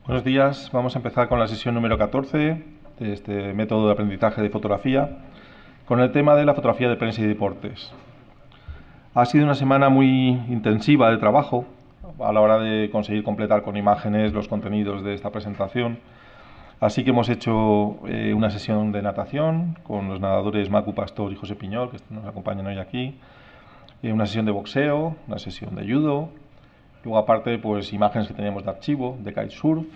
Buenos días, vamos a empezar con la sesión número 14 de este método de aprendizaje de fotografía con el tema de la fotografía de prensa y deportes. Ha sido una semana muy intensiva de trabajo a la hora de conseguir completar con imágenes los contenidos de esta presentación. Así que hemos hecho una sesión de natación con los nadadores Macu Pastor y José Piñol, que nos acompañan hoy aquí, una sesión de boxeo, una sesión de judo. Luego aparte, pues imágenes que teníamos de archivo, de kitesurf,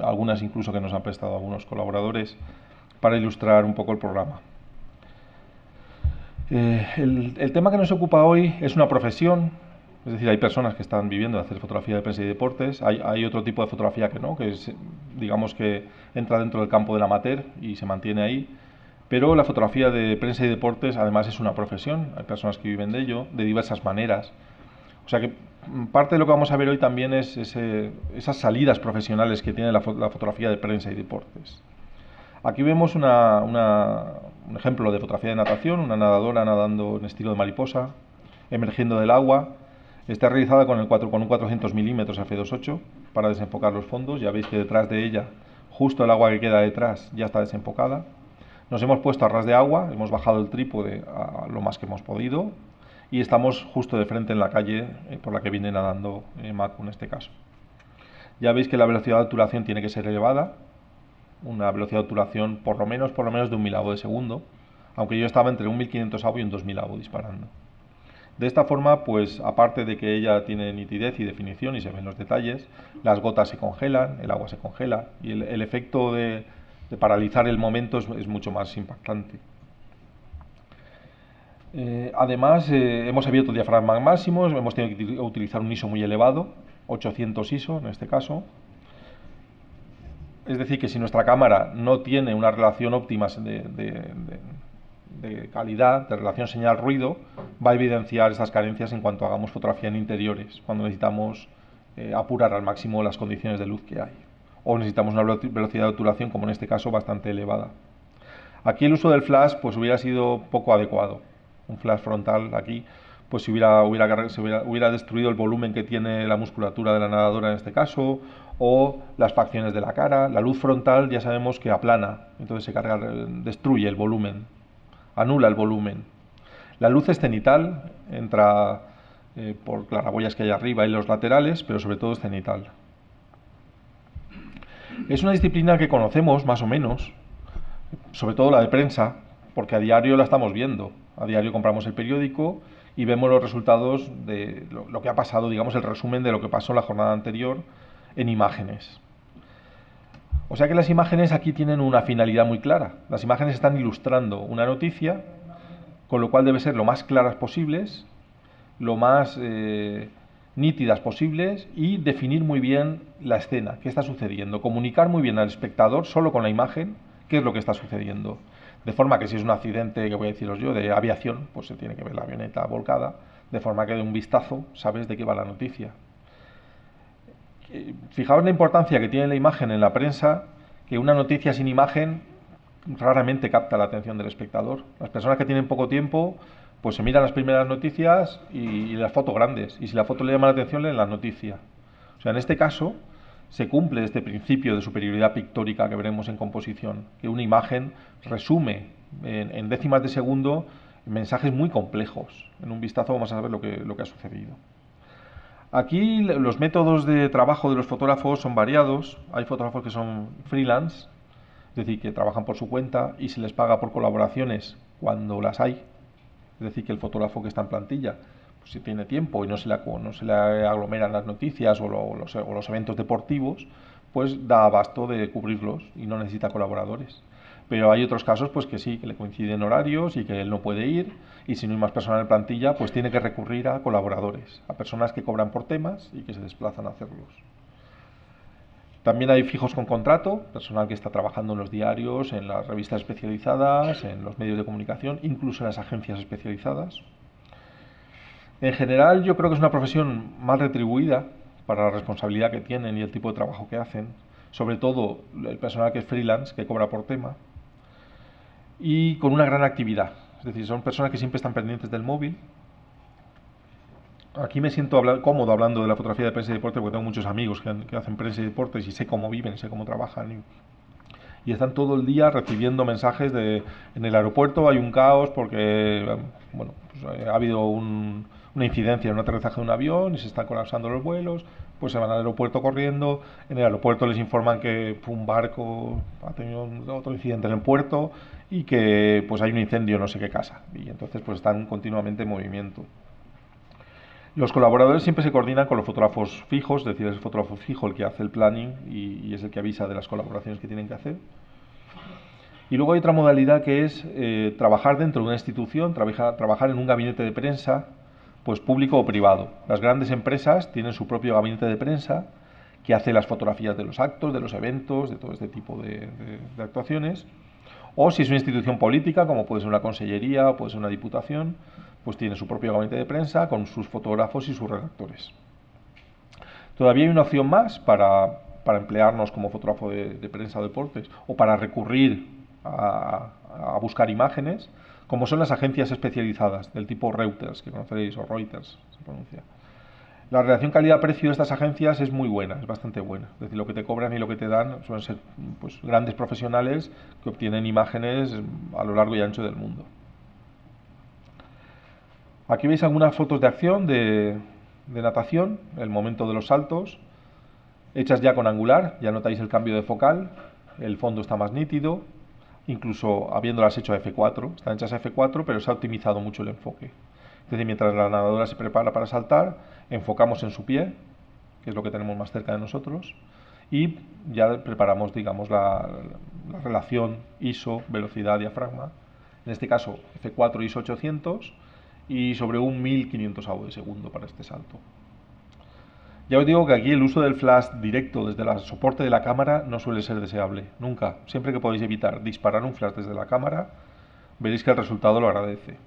algunas incluso que nos han prestado algunos colaboradores para ilustrar un poco el programa. El tema que nos ocupa hoy es una profesión, es decir, hay personas que están viviendo de hacer fotografía de prensa y deportes, hay otro tipo de fotografía que no, que es, digamos que entra dentro del campo del amateur y se mantiene ahí, pero la fotografía de prensa y deportes además es una profesión, hay personas que viven de ello de diversas maneras. O sea que parte de lo que vamos a ver hoy también es esas salidas profesionales que tiene la fotografía de prensa y deportes. Aquí vemos un ejemplo de fotografía de natación, una nadadora nadando en estilo de mariposa, emergiendo del agua. Está realizada con un 400 milímetros f2.8 para desenfocar los fondos. Ya veis que detrás de ella, justo el agua que queda detrás, ya está desenfocada. Nos hemos puesto a ras de agua, hemos bajado el trípode a lo más que hemos podido y estamos justo de frente en la calle por la que viene nadando Macu en este caso. Ya veis que la velocidad de obturación tiene que ser elevada, una velocidad de obturación por lo menos de 1.000avo de segundo, aunque yo estaba entre un 1500avo y un 2000avo disparando. De esta forma, pues aparte de que ella tiene nitidez y definición y se ven los detalles, las gotas se congelan, el agua se congela y el efecto de paralizar el momento es mucho más impactante. Además, hemos abierto diafragmas máximos, hemos tenido que utilizar un ISO muy elevado, 800 ISO en este caso. Es decir, que si nuestra cámara no tiene una relación óptima de calidad, de relación señal-ruido, va a evidenciar estas carencias en cuanto hagamos fotografía en interiores, cuando necesitamos apurar al máximo las condiciones de luz que hay. O necesitamos una velocidad de obturación, como en este caso, bastante elevada. Aquí el uso del flash pues hubiera sido poco adecuado. Un flash frontal aquí pues se hubiera destruido el volumen que tiene la musculatura de la nadadora en este caso, o las facciones de la cara. La luz frontal ya sabemos que aplana, entonces destruye el volumen, anula el volumen. La luz es cenital, entra por claraboyas que hay arriba y los laterales, pero sobre todo es cenital. Es una disciplina que conocemos más o menos, sobre todo la de prensa, porque a diario la estamos viendo. A diario compramos el periódico y vemos los resultados de lo que ha pasado, digamos, el resumen de lo que pasó la jornada anterior en imágenes. O sea que las imágenes aquí tienen una finalidad muy clara. Las imágenes están ilustrando una noticia, con lo cual debe ser lo más claras posibles, lo más nítidas posibles y definir muy bien la escena, qué está sucediendo, comunicar muy bien al espectador solo con la imagen qué es lo que está sucediendo. De forma que si es un accidente, que voy a deciros yo, de aviación, pues se tiene que ver la avioneta volcada, de forma que de un vistazo sabes de qué va la noticia. Fijaos la importancia que tiene la imagen en la prensa, que una noticia sin imagen raramente capta la atención del espectador. Las personas que tienen poco tiempo pues se miran las primeras noticias y las fotos grandes, y si la foto le llama la atención leen la noticia. O sea, en este caso se cumple este principio de superioridad pictórica que veremos en composición, que una imagen resume en décimas de segundo mensajes muy complejos. En un vistazo vamos a ver lo que ha sucedido. Aquí los métodos de trabajo de los fotógrafos son variados. Hay fotógrafos que son freelance, es decir, que trabajan por su cuenta y se les paga por colaboraciones cuando las hay. Es decir, que el fotógrafo que está en plantilla, pues si tiene tiempo y no se le aglomeran las noticias o los eventos deportivos, pues da abasto de cubrirlos y no necesita colaboradores. Pero hay otros casos pues que sí, que le coinciden horarios y que él no puede ir, y si no hay más personal en plantilla, pues tiene que recurrir a colaboradores, a personas que cobran por temas y que se desplazan a hacerlos. También hay fijos con contrato, personal que está trabajando en los diarios, en las revistas especializadas, en los medios de comunicación, incluso en las agencias especializadas. En general, yo creo que es una profesión mal retribuida para la responsabilidad que tienen y el tipo de trabajo que hacen, sobre todo el personal que es freelance, que cobra por tema, y con una gran actividad. Es decir, son personas que siempre están pendientes del móvil, aquí me siento cómodo hablando de la fotografía de prensa y deporte porque tengo muchos amigos que hacen prensa y deportes y sé cómo viven y sé cómo trabajan. Y están todo el día recibiendo mensajes de en el aeropuerto hay un caos porque bueno, pues, ha habido una incidencia en un aterrizaje de un avión y se están colapsando los vuelos, pues se van al aeropuerto corriendo, en el aeropuerto les informan que un barco ha tenido otro incidente en el puerto y que pues hay un incendio en no sé qué casa y entonces pues están continuamente en movimiento. Los colaboradores siempre se coordinan con los fotógrafos fijos, es decir, es el fotógrafo fijo el que hace el planning y es el que avisa de las colaboraciones que tienen que hacer. Y luego hay otra modalidad que es trabajar dentro de una institución, trabajar en un gabinete de prensa, pues público o privado. Las grandes empresas tienen su propio gabinete de prensa que hace las fotografías de los actos, de los eventos, de todo este tipo de actuaciones. O si es una institución política, como puede ser una consellería o puede ser una diputación, pues tiene su propio gabinete de prensa con sus fotógrafos y sus redactores. Todavía hay una opción más para emplearnos como fotógrafo de prensa o deportes o para recurrir a buscar imágenes, como son las agencias especializadas del tipo Reuters, que conoceréis, o Reuters se pronuncia. La relación calidad-precio de estas agencias es muy buena, es bastante buena. Es decir, lo que te cobran y lo que te dan suelen ser pues, grandes profesionales que obtienen imágenes a lo largo y ancho del mundo. Aquí veis algunas fotos de acción de natación, el momento de los saltos, hechas ya con angular, ya notáis el cambio de focal, el fondo está más nítido, incluso habiéndolas hecho a F4, están hechas a F4, pero se ha optimizado mucho el enfoque. Es decir, mientras la nadadora se prepara para saltar, enfocamos en su pie, que es lo que tenemos más cerca de nosotros, y ya preparamos, digamos, la relación ISO, velocidad, diafragma, en este caso F4 ISO 800, y sobre un 1500 AU de segundo para este salto. Ya os digo que aquí el uso del flash directo desde el soporte de la cámara no suele ser deseable, nunca. Siempre que podéis evitar disparar un flash desde la cámara, veréis que el resultado lo agradece.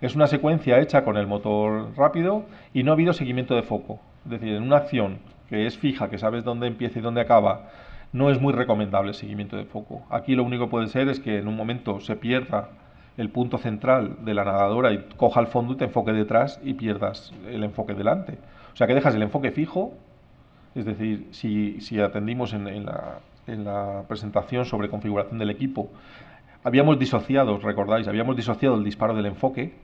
Es una secuencia hecha con el motor rápido y no ha habido seguimiento de foco. Es decir, en una acción que es fija, que sabes dónde empieza y dónde acaba, no es muy recomendable el seguimiento de foco. Aquí lo único que puede ser es que en un momento se pierda el punto central de la nadadora y coja el fondo y te enfoque detrás y pierdas el enfoque delante. O sea que dejas el enfoque fijo, es decir, si atendimos en la presentación sobre configuración del equipo, habíamos disociado, os recordáis, habíamos disociado el disparo del enfoque,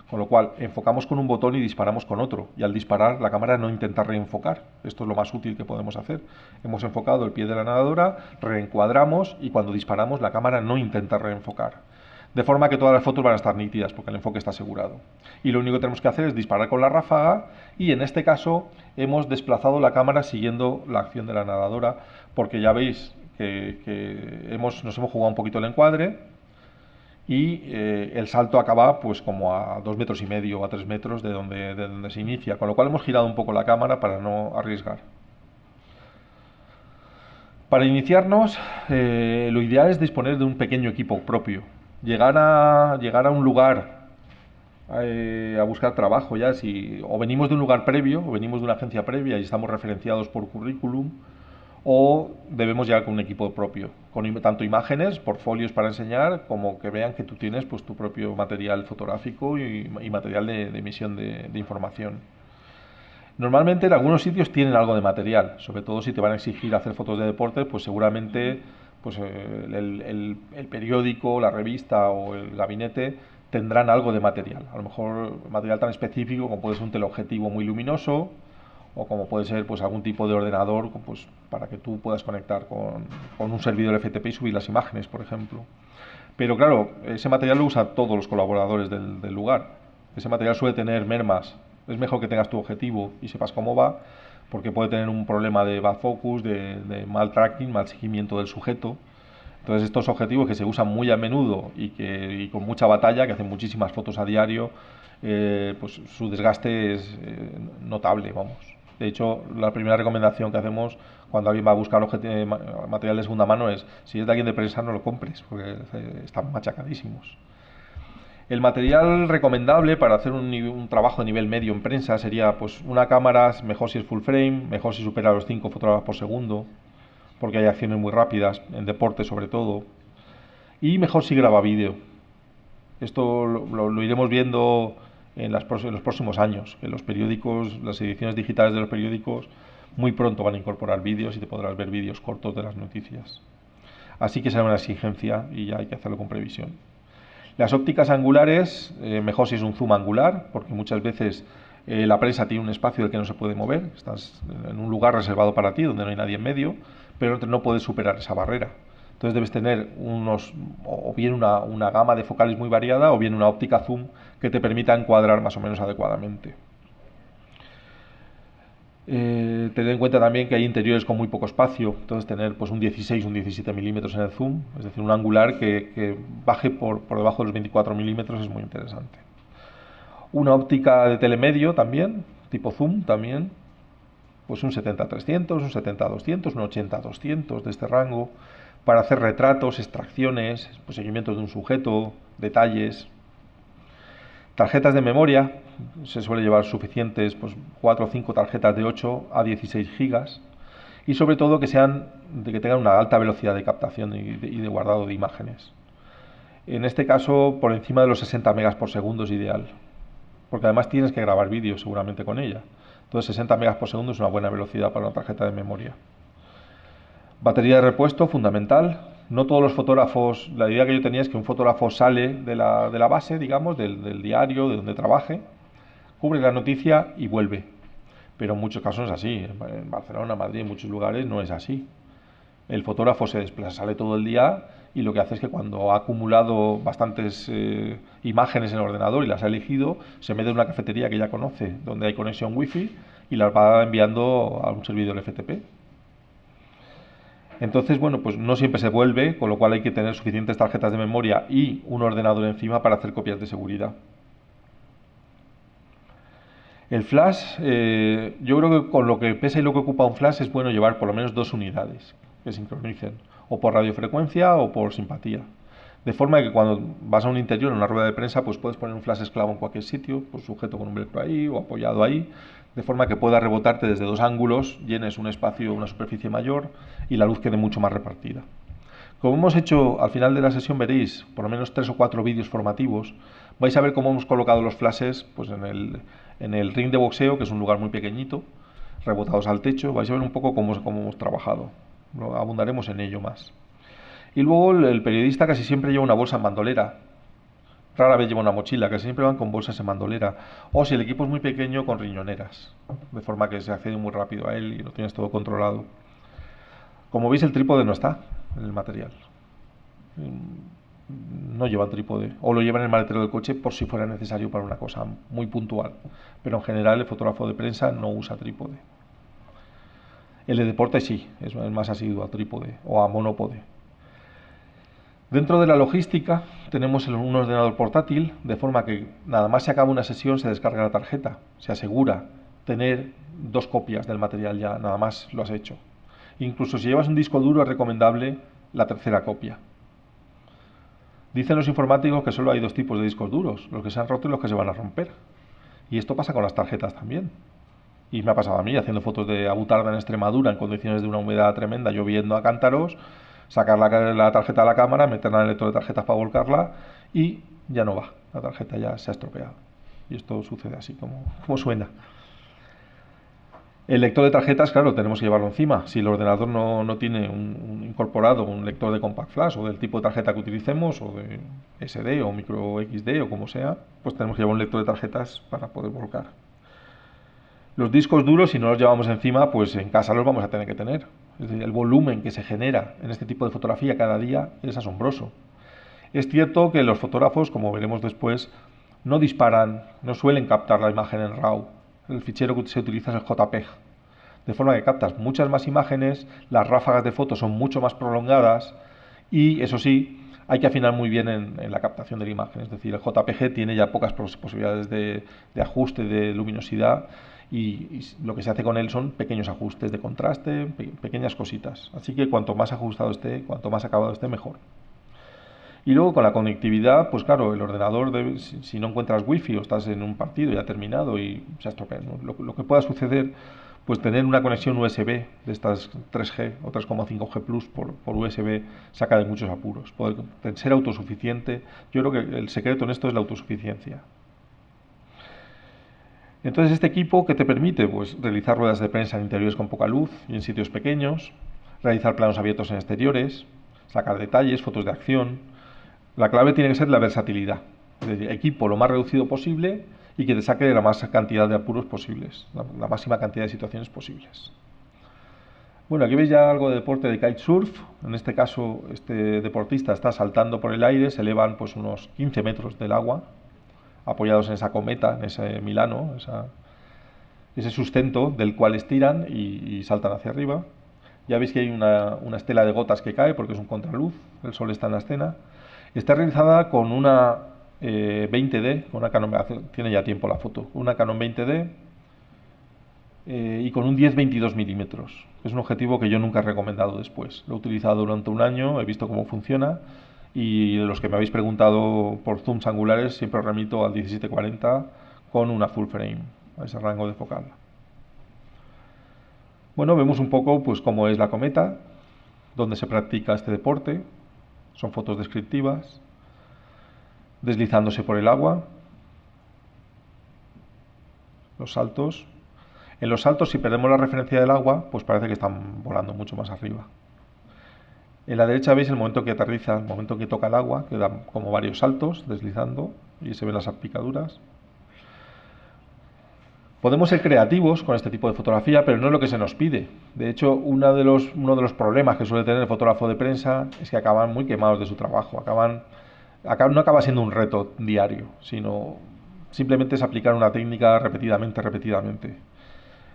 con lo cual enfocamos con un botón y disparamos con otro. Y al disparar la cámara no intenta reenfocar. Esto es lo más útil que podemos hacer. Hemos enfocado el pie de la nadadora, reencuadramos y cuando disparamos la cámara no intenta reenfocar. De forma que todas las fotos van a estar nítidas porque el enfoque está asegurado. Y lo único que tenemos que hacer es disparar con la ráfaga y en este caso hemos desplazado la cámara siguiendo la acción de la nadadora porque ya veis que nos hemos jugado un poquito el encuadre y el salto acaba pues como a 2,5 metros o a 3 metros de donde se inicia, con lo cual hemos girado un poco la cámara para no arriesgar. Para iniciarnos, lo ideal es disponer de un pequeño equipo propio. Llegar a un lugar a buscar trabajo ya, si o venimos de un lugar previo, o venimos de una agencia previa y estamos referenciados por currículum, o debemos llegar con un equipo propio, con tanto imágenes, portfolios para enseñar, como que vean que tú tienes pues, tu propio material fotográfico y material de emisión de información. Normalmente en algunos sitios tienen algo de material, sobre todo si te van a exigir hacer fotos de deporte, pues seguramente pues, el periódico, la revista o el gabinete tendrán algo de material. A lo mejor material tan específico como puede ser un teleobjetivo muy luminoso o como puede ser pues, algún tipo de ordenador pues, para que tú puedas conectar con un servidor FTP y subir las imágenes, por ejemplo. Pero claro, ese material lo usan todos los colaboradores del lugar. Ese material suele tener mermas. Es mejor que tengas tu objetivo y sepas cómo va, porque puede tener un problema de bad focus, de mal tracking, mal seguimiento del sujeto. Entonces estos objetivos que se usan muy a menudo y con mucha batalla, que hacen muchísimas fotos a diario, pues su desgaste es notable, vamos. De hecho, la primera recomendación que hacemos cuando alguien va a buscar material de segunda mano es, si es de alguien de prensa no lo compres, porque están machacadísimos. El material recomendable para hacer un trabajo de nivel medio en prensa sería pues una cámara, mejor si es full frame, mejor si supera los 5 fotogramas por segundo, porque hay acciones muy rápidas, en deporte sobre todo, y mejor si graba vídeo. Esto lo iremos viendo en los próximos años, que los periódicos, las ediciones digitales de los periódicos muy pronto van a incorporar vídeos y te podrás ver vídeos cortos de las noticias. Así que será una exigencia y ya hay que hacerlo con previsión. Las ópticas angulares, mejor si es un zoom angular, porque muchas veces la prensa tiene un espacio del que no se puede mover, estás en un lugar reservado para ti, donde no hay nadie en medio, pero no puedes superar esa barrera. Entonces debes tener o bien una gama de focales muy variada, o bien una óptica zoom que te permita encuadrar más o menos adecuadamente. Tener en cuenta también que hay interiores con muy poco espacio, entonces tener pues un 16, un 17 milímetros en el zoom, es decir, un angular que baje por debajo de los 24 milímetros es muy interesante. Una óptica de telemedio también, tipo zoom también, pues un 70-300, un 70-200, un 80-200 de este rango, para hacer retratos, extracciones, pues seguimientos de un sujeto, detalles. Tarjetas de memoria, se suele llevar suficientes, pues 4 o 5 tarjetas de 8 a 16 gigas, y sobre todo que tengan una alta velocidad de captación y de guardado de imágenes. En este caso, por encima de los 60 megas por segundo es ideal, porque además tienes que grabar vídeos seguramente con ella. Entonces 60 megas por segundo es una buena velocidad para una tarjeta de memoria. Batería de repuesto, fundamental. No todos los fotógrafos, la idea que yo tenía es que un fotógrafo sale de la base, digamos, del diario, de donde trabaje, cubre la noticia y vuelve. Pero en muchos casos no es así. En Barcelona, Madrid, en muchos lugares no es así. El fotógrafo se desplaza, sale todo el día y lo que hace es que cuando ha acumulado bastantes imágenes en el ordenador y las ha elegido, se mete en una cafetería que ya conoce, donde hay conexión wifi y las va enviando a un servidor FTP. Entonces, bueno, pues no siempre se vuelve, con lo cual hay que tener suficientes tarjetas de memoria y un ordenador encima para hacer copias de seguridad. El flash, yo creo que con lo que pesa y lo que ocupa un flash es bueno llevar por lo menos 2 unidades que sincronicen, o por radiofrecuencia o por simpatía. De forma que cuando vas a un interior, en una rueda de prensa, pues puedes poner un flash esclavo en cualquier sitio, pues sujeto con un velcro ahí o apoyado ahí, de forma que pueda rebotarte desde 2 ángulos, llenes un espacio, una superficie mayor y la luz quede mucho más repartida. Como hemos hecho al final de la sesión, veréis por lo menos 3 o 4 vídeos formativos. Vais a ver cómo hemos colocado los flashes pues en el ring de boxeo, que es un lugar muy pequeñito, rebotados al techo. Vais a ver un poco cómo hemos trabajado. Abundaremos en ello más. Y luego el periodista casi siempre lleva una bolsa en bandolera. Rara vez lleva una mochila, casi siempre van con bolsas en bandolera. O si el equipo es muy pequeño, con riñoneras. De forma que se accede muy rápido a él y lo tienes todo controlado. Como veis, el trípode no está en el material. No llevan trípode, o lo llevan en el maletero del coche por si fuera necesario para una cosa muy puntual, pero en general el fotógrafo de prensa no usa trípode. El de deporte sí, es más asiduo a trípode o a monópode. Dentro de la logística tenemos un ordenador portátil, de forma que nada más se acaba una sesión se descarga la tarjeta, se asegura tener 2 copias del material ya, nada más lo has hecho. Incluso si llevas un disco duro es recomendable la tercera copia. Dicen los informáticos que solo hay 2 tipos de discos duros, los que se han roto y los que se van a romper. Y esto pasa con las tarjetas también. Y me ha pasado a mí haciendo fotos de Abutarda en Extremadura en condiciones de una humedad tremenda, lloviendo a cántaros, sacar la tarjeta a la cámara, meterla en el lector de tarjetas para volcarla y ya no va, la tarjeta ya se ha estropeado. Y esto sucede así como suena. El lector de tarjetas, claro, tenemos que llevarlo encima. Si el ordenador no tiene incorporado un lector de compact flash o del tipo de tarjeta que utilicemos, o de SD o micro XD o como sea, pues tenemos que llevar un lector de tarjetas para poder volcar. Los discos duros, si no los llevamos encima, pues en casa los vamos a tener que tener. Es decir, el volumen que se genera en este tipo de fotografía cada día es asombroso. Es cierto que los fotógrafos, como veremos después, no disparan, no suelen captar la imagen en RAW. El fichero que se utiliza es el JPEG. De forma que captas muchas más imágenes, las ráfagas de fotos son mucho más prolongadas y, eso sí, hay que afinar muy bien en la captación de la imagen. Es decir, el JPG tiene ya pocas posibilidades de ajuste de luminosidad y lo que se hace con él son pequeños ajustes de contraste, pequeñas cositas. Así que cuanto más ajustado esté, cuanto más acabado esté, mejor. Y luego con la conectividad, pues claro, el ordenador, si no encuentras wifi o estás en un partido ya terminado y se ha estropeado, ¿no? Lo que pueda suceder, pues tener una conexión USB de estas 3G o 3,5G Plus por USB saca de muchos apuros. Poder ser autosuficiente, yo creo que el secreto en esto es la autosuficiencia. Entonces, este equipo, ¿qué te permite? Pues realizar ruedas de prensa en interiores con poca luz y en sitios pequeños, realizar planos abiertos en exteriores, sacar detalles, fotos de acción. La clave tiene que ser la versatilidad, es decir, equipo lo más reducido posible y que te saque la más cantidad de apuros posibles, la máxima cantidad de situaciones posibles. Bueno, aquí veis ya algo de deporte de kitesurf. En este caso, este deportista está saltando por el aire, se elevan pues unos 15 metros del agua, apoyados en esa cometa, en ese Milano, ese sustento del cual estiran y saltan hacia arriba. Ya veis que hay una estela de gotas que cae porque es un contraluz, el sol está en la escena. Está realizada con una 20D, con una Canon, tiene ya tiempo la foto, una Canon 20D y con un 10-22 milímetros. Es un objetivo que yo nunca he recomendado después. Lo he utilizado durante un año, he visto cómo funciona y los que me habéis preguntado por zooms angulares siempre os remito al 1740 con una full frame, a ese rango de focal. Bueno, vemos un poco pues cómo es la cometa, dónde se practica este deporte, son fotos descriptivas, deslizándose por el agua, los saltos. En los saltos, si perdemos la referencia del agua, pues parece que están volando mucho más arriba. En la derecha veis el momento que aterriza, el momento que toca el agua, que da como varios saltos deslizando y se ven las picaduras. Podemos ser creativos con este tipo de fotografía, pero no es lo que se nos pide. De hecho, uno de los problemas que suele tener el fotógrafo de prensa es que acaban muy quemados de su trabajo. No acaba siendo un reto diario, sino simplemente es aplicar una técnica repetidamente.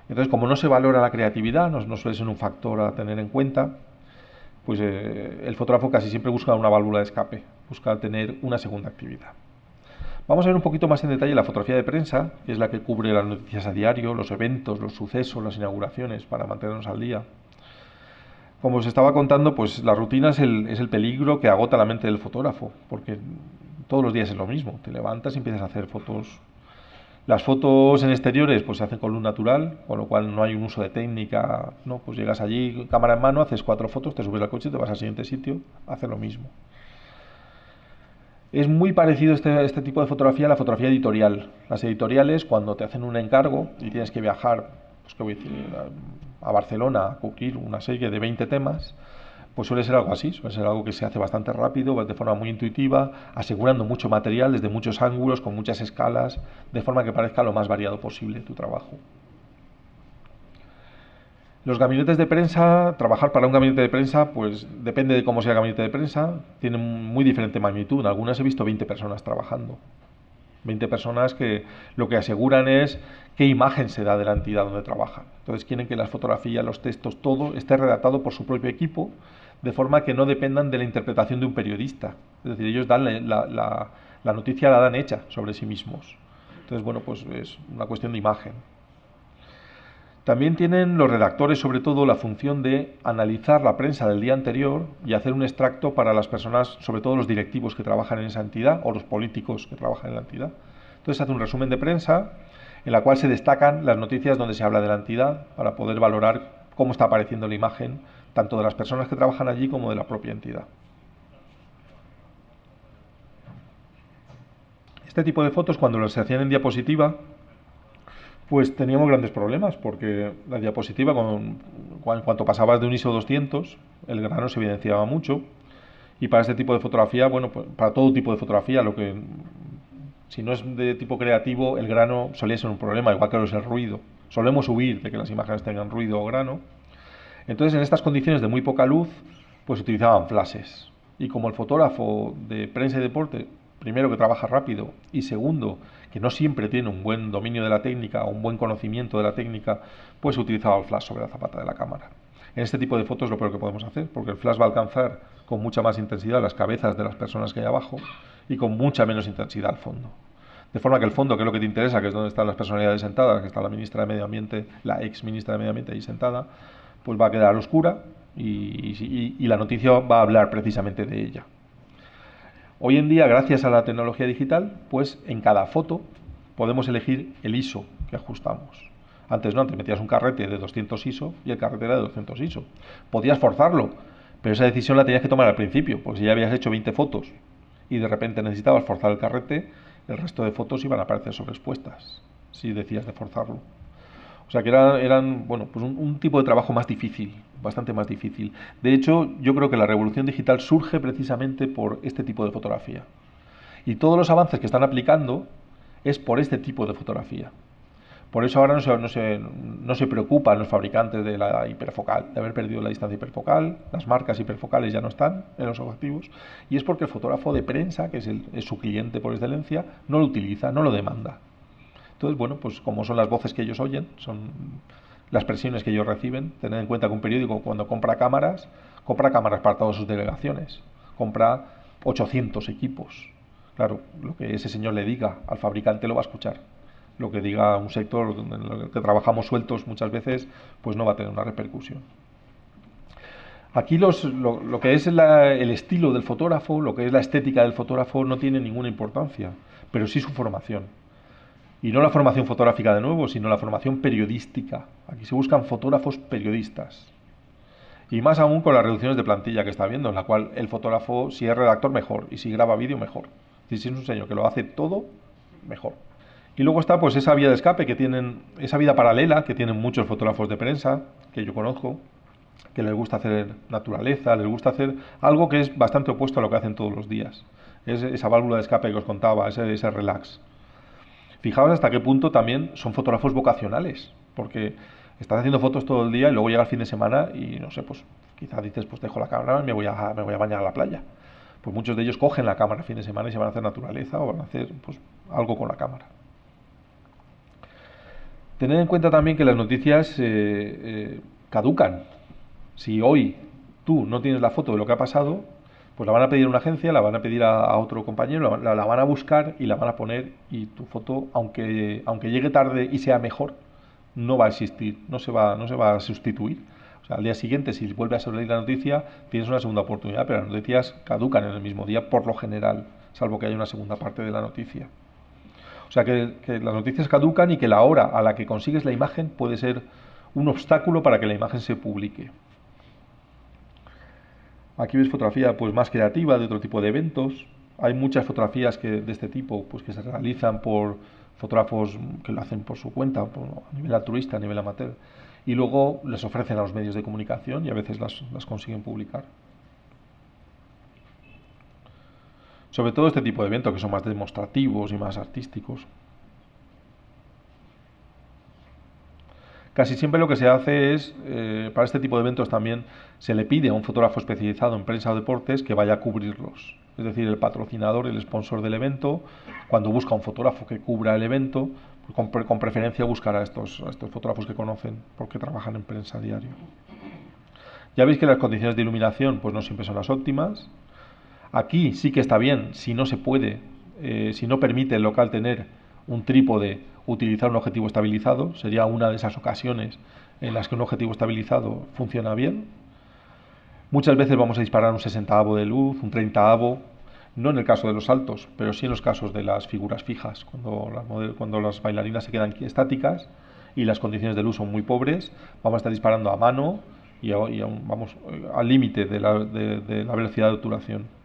Entonces, como no se valora la creatividad, no suele ser un factor a tener en cuenta, pues el fotógrafo casi siempre busca una válvula de escape, busca tener una segunda actividad. Vamos a ver un poquito más en detalle la fotografía de prensa, que es la que cubre las noticias a diario, los eventos, los sucesos, las inauguraciones, para mantenernos al día. Como os estaba contando, pues la rutina es el peligro que agota la mente del fotógrafo, porque todos los días es lo mismo. Te levantas y empiezas a hacer fotos. Las fotos en exteriores pues se hacen con luz natural, con lo cual no hay un uso de técnica, no, pues llegas allí, cámara en mano, haces 4 fotos, te subes al coche, te vas al siguiente sitio, haces lo mismo. Es muy parecido este tipo de fotografía a la fotografía editorial. Las editoriales, cuando te hacen un encargo y tienes que viajar, pues qué voy a decir, a Barcelona a cubrir una serie de 20 temas, pues suele ser algo así, suele ser algo que se hace bastante rápido, de forma muy intuitiva, asegurando mucho material desde muchos ángulos, con muchas escalas, de forma que parezca lo más variado posible tu trabajo. Los gabinetes de prensa, trabajar para un gabinete de prensa, pues depende de cómo sea el gabinete de prensa, tienen muy diferente magnitud. En algunas he visto 20 personas trabajando. 20 personas que lo que aseguran es qué imagen se da de la entidad donde trabajan. Entonces quieren que las fotografías, los textos, todo esté redactado por su propio equipo, de forma que no dependan de la interpretación de un periodista. Es decir, ellos dan la noticia la dan hecha sobre sí mismos. Entonces, bueno, pues es una cuestión de imagen. También tienen los redactores, sobre todo, la función de analizar la prensa del día anterior y hacer un extracto para las personas, sobre todo los directivos que trabajan en esa entidad o los políticos que trabajan en la entidad. Entonces se hace un resumen de prensa en la cual se destacan las noticias donde se habla de la entidad para poder valorar cómo está apareciendo la imagen tanto de las personas que trabajan allí como de la propia entidad. Este tipo de fotos, cuando se hacían en diapositiva, pues teníamos grandes problemas porque la diapositiva, en cuanto pasabas de un ISO 200, el grano se evidenciaba mucho y para este tipo de fotografía, bueno, pues para todo tipo de fotografía, si no es de tipo creativo, el grano solía ser un problema, igual que lo es el ruido. Solemos huir de que las imágenes tengan ruido o grano. Entonces, en estas condiciones de muy poca luz, pues se utilizaban flashes. Y como el fotógrafo de prensa y deporte, primero que trabaja rápido y segundo que no siempre tiene un buen dominio de la técnica o un buen conocimiento de la técnica, pues se utilizaba el flash sobre la zapata de la cámara. En este tipo de fotos es lo peor que podemos hacer, porque el flash va a alcanzar con mucha más intensidad las cabezas de las personas que hay abajo y con mucha menos intensidad al fondo. De forma que el fondo, que es lo que te interesa, que es donde están las personalidades sentadas, que está la ministra de Medio Ambiente, la ex ministra de Medio Ambiente ahí sentada, pues va a quedar oscura y la noticia va a hablar precisamente de ella. Hoy en día, gracias a la tecnología digital, pues en cada foto podemos elegir el ISO que ajustamos. Antes no, antes metías un carrete de 200 ISO y el carrete era de 200 ISO. Podías forzarlo, pero esa decisión la tenías que tomar al principio, porque si ya habías hecho 20 fotos y de repente necesitabas forzar el carrete, el resto de fotos iban a aparecer sobreexpuestas. si decías de forzarlo. O sea que eran bueno, pues un tipo de trabajo más difícil, bastante más difícil. De hecho, yo creo que la revolución digital surge precisamente por este tipo de fotografía. Y todos los avances que están aplicando es por este tipo de fotografía. Por eso ahora no se preocupan los fabricantes de la hiperfocal, de haber perdido la distancia hiperfocal, las marcas hiperfocales ya no están en los objetivos, y es porque el fotógrafo de prensa, que es su cliente por excelencia, no lo utiliza, no lo demanda. Entonces, bueno, pues como son las voces que ellos oyen, son las presiones que ellos reciben, tened en cuenta que un periódico cuando compra cámaras para todas sus delegaciones, compra 800 equipos. Claro, lo que ese señor le diga al fabricante lo va a escuchar. Lo que diga un sector en el que trabajamos sueltos muchas veces, pues no va a tener una repercusión. Aquí lo que es el estilo del fotógrafo, lo que es la estética del fotógrafo no tiene ninguna importancia, pero sí su formación. Y no la formación fotográfica de nuevo, sino la formación periodística. Aquí se buscan fotógrafos periodistas. Y más aún con las reducciones de plantilla que está viendo, en la cual el fotógrafo, si es redactor, mejor. Y si graba vídeo, mejor. Si es un señor que lo hace todo, mejor. Y luego está pues esa vía de escape que tienen, esa vida paralela que tienen muchos fotógrafos de prensa, que yo conozco, que les gusta hacer naturaleza, les gusta hacer algo que es bastante opuesto a lo que hacen todos los días. Es esa válvula de escape que os contaba, ese relax. Fijaos hasta qué punto también son fotógrafos vocacionales, porque estás haciendo fotos todo el día y luego llega el fin de semana y no sé, pues quizás dices, pues dejo la cámara y me voy a bañar a la playa. Pues muchos de ellos cogen la cámara el fin de semana y se van a hacer naturaleza o van a hacer pues algo con la cámara. Tened en cuenta también que las noticias caducan. Si hoy tú no tienes la foto de lo que ha pasado, pues la van a pedir a una agencia, la van a pedir a otro compañero, la van a buscar y la van a poner y tu foto, aunque llegue tarde y sea mejor, no va a existir, no se va a sustituir. O sea, al día siguiente, si vuelve a salir la noticia, tienes una segunda oportunidad, pero las noticias caducan en el mismo día por lo general, salvo que haya una segunda parte de la noticia. O sea, que las noticias caducan y que la hora a la que consigues la imagen puede ser un obstáculo para que la imagen se publique. Aquí ves fotografía pues más creativa de otro tipo de eventos. Hay muchas fotografías de este tipo pues que se realizan por fotógrafos que lo hacen por su cuenta, a nivel altruista, a nivel amateur. Y luego les ofrecen a los medios de comunicación y a veces las consiguen publicar. Sobre todo este tipo de eventos que son más demostrativos y más artísticos. Casi siempre lo que se hace es, para este tipo de eventos también, se le pide a un fotógrafo especializado en prensa o deportes que vaya a cubrirlos. Es decir, el patrocinador, el sponsor del evento, cuando busca un fotógrafo que cubra el evento, pues con preferencia buscará a estos fotógrafos que conocen porque trabajan en prensa a diario. Ya veis que las condiciones de iluminación pues no siempre son las óptimas. Aquí sí que está bien, si no se puede, si no permite el local tener un trípode, utilizar un objetivo estabilizado, sería una de esas ocasiones en las que un objetivo estabilizado funciona bien. Muchas veces vamos a disparar un 60avo de luz, un 30avo, no en el caso de los saltos, pero sí en los casos de las figuras fijas, cuando las bailarinas se quedan estáticas y las condiciones de luz son muy pobres, vamos a estar disparando a mano y vamos al límite de la velocidad de obturación.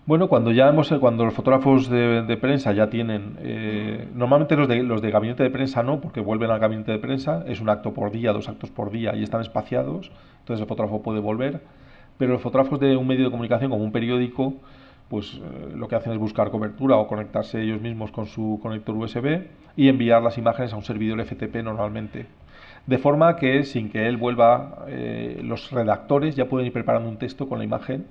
Bueno, cuando los fotógrafos de prensa ya tienen, normalmente los de gabinete de prensa no, porque vuelven al gabinete de prensa, es un acto por día, 2 actos por día y están espaciados, entonces el fotógrafo puede volver, pero los fotógrafos de un medio de comunicación como un periódico, pues lo que hacen es buscar cobertura o conectarse ellos mismos con su conector USB y enviar las imágenes a un servidor FTP normalmente. De forma que sin que él vuelva, los redactores ya pueden ir preparando un texto con la imagen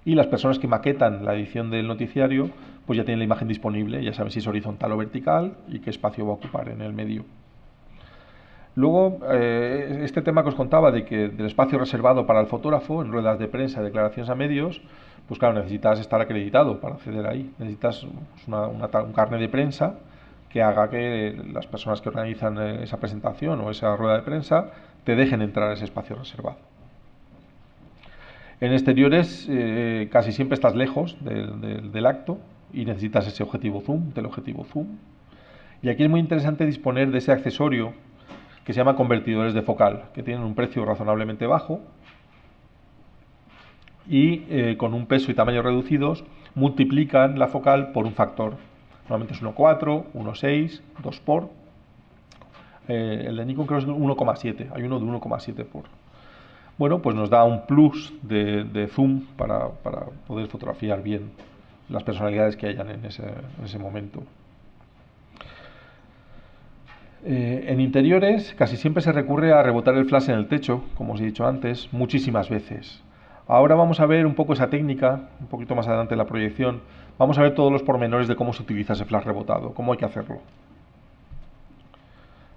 y las personas que maquetan la edición del noticiario pues ya tienen la imagen disponible, ya saben si es horizontal o vertical y qué espacio va a ocupar en el medio. Luego, este tema que os contaba del espacio reservado para el fotógrafo en ruedas de prensa, declaraciones a medios, pues claro, necesitas estar acreditado para acceder ahí. Necesitas un carnet de prensa que haga que las personas que organizan esa presentación o esa rueda de prensa te dejen entrar a ese espacio reservado. En exteriores casi siempre estás lejos del acto y necesitas ese objetivo zoom, del objetivo zoom. Y aquí es muy interesante disponer de ese accesorio que se llama convertidores de focal, que tienen un precio razonablemente bajo y con un peso y tamaño reducidos multiplican la focal por un factor. Normalmente es 1.4, 1.6, 2 por. El de Nikon creo que es 1.7, hay uno de 1.7 por. Bueno, pues nos da un plus de zoom para poder fotografiar bien las personalidades que hayan en ese momento. En interiores casi siempre se recurre a rebotar el flash en el techo, como os he dicho antes, muchísimas veces. Ahora vamos a ver un poco esa técnica, un poquito más adelante en la proyección. Vamos a ver todos los pormenores de cómo se utiliza ese flash rebotado, cómo hay que hacerlo.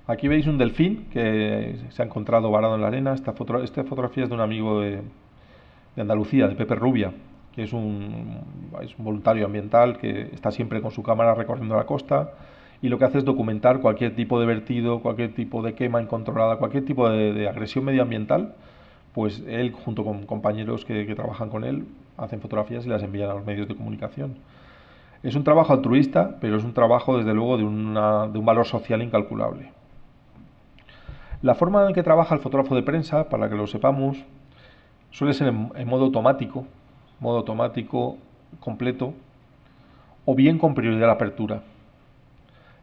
Aquí veis un delfín que se ha encontrado varado en la arena. Esta fotografía es de un amigo de Andalucía, de Pepe Rubia, que es un voluntario ambiental que está siempre con su cámara recorriendo la costa y lo que hace es documentar cualquier tipo de vertido, cualquier tipo de quema incontrolada, cualquier tipo de agresión medioambiental. Pues él, junto con compañeros que trabajan con él, hacen fotografías y las envían a los medios de comunicación. Es un trabajo altruista, pero es un trabajo, desde luego, de un valor social incalculable. La forma en que trabaja el fotógrafo de prensa, para que lo sepamos, suele ser en modo automático completo, o bien con prioridad a la apertura.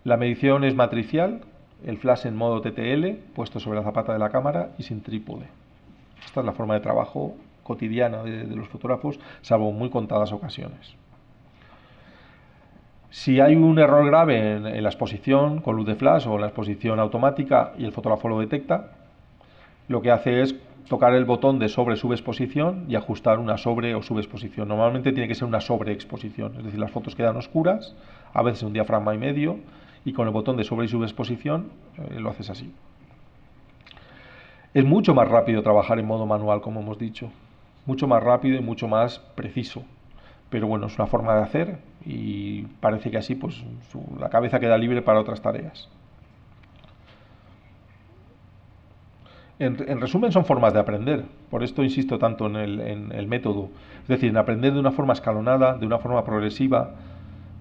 La medición es matricial, el flash en modo TTL, puesto sobre la zapata de la cámara y sin trípode. Esta es la forma de trabajo cotidiana de los fotógrafos, salvo muy contadas ocasiones. Si hay un error grave en la exposición con luz de flash o en la exposición automática y el fotógrafo lo detecta, lo que hace es tocar el botón de sobre-subexposición y ajustar una sobre o subexposición. Normalmente tiene que ser una sobreexposición, es decir, las fotos quedan oscuras, a veces un diafragma y medio, y con el botón de sobre y subexposición lo haces así. Es mucho más rápido trabajar en modo manual, como hemos dicho, mucho más rápido y mucho más preciso. Pero bueno, es una forma de hacer y parece que así pues la cabeza queda libre para otras tareas. En resumen, son formas de aprender. Por esto insisto tanto en el método. Es decir, en aprender de una forma escalonada, de una forma progresiva.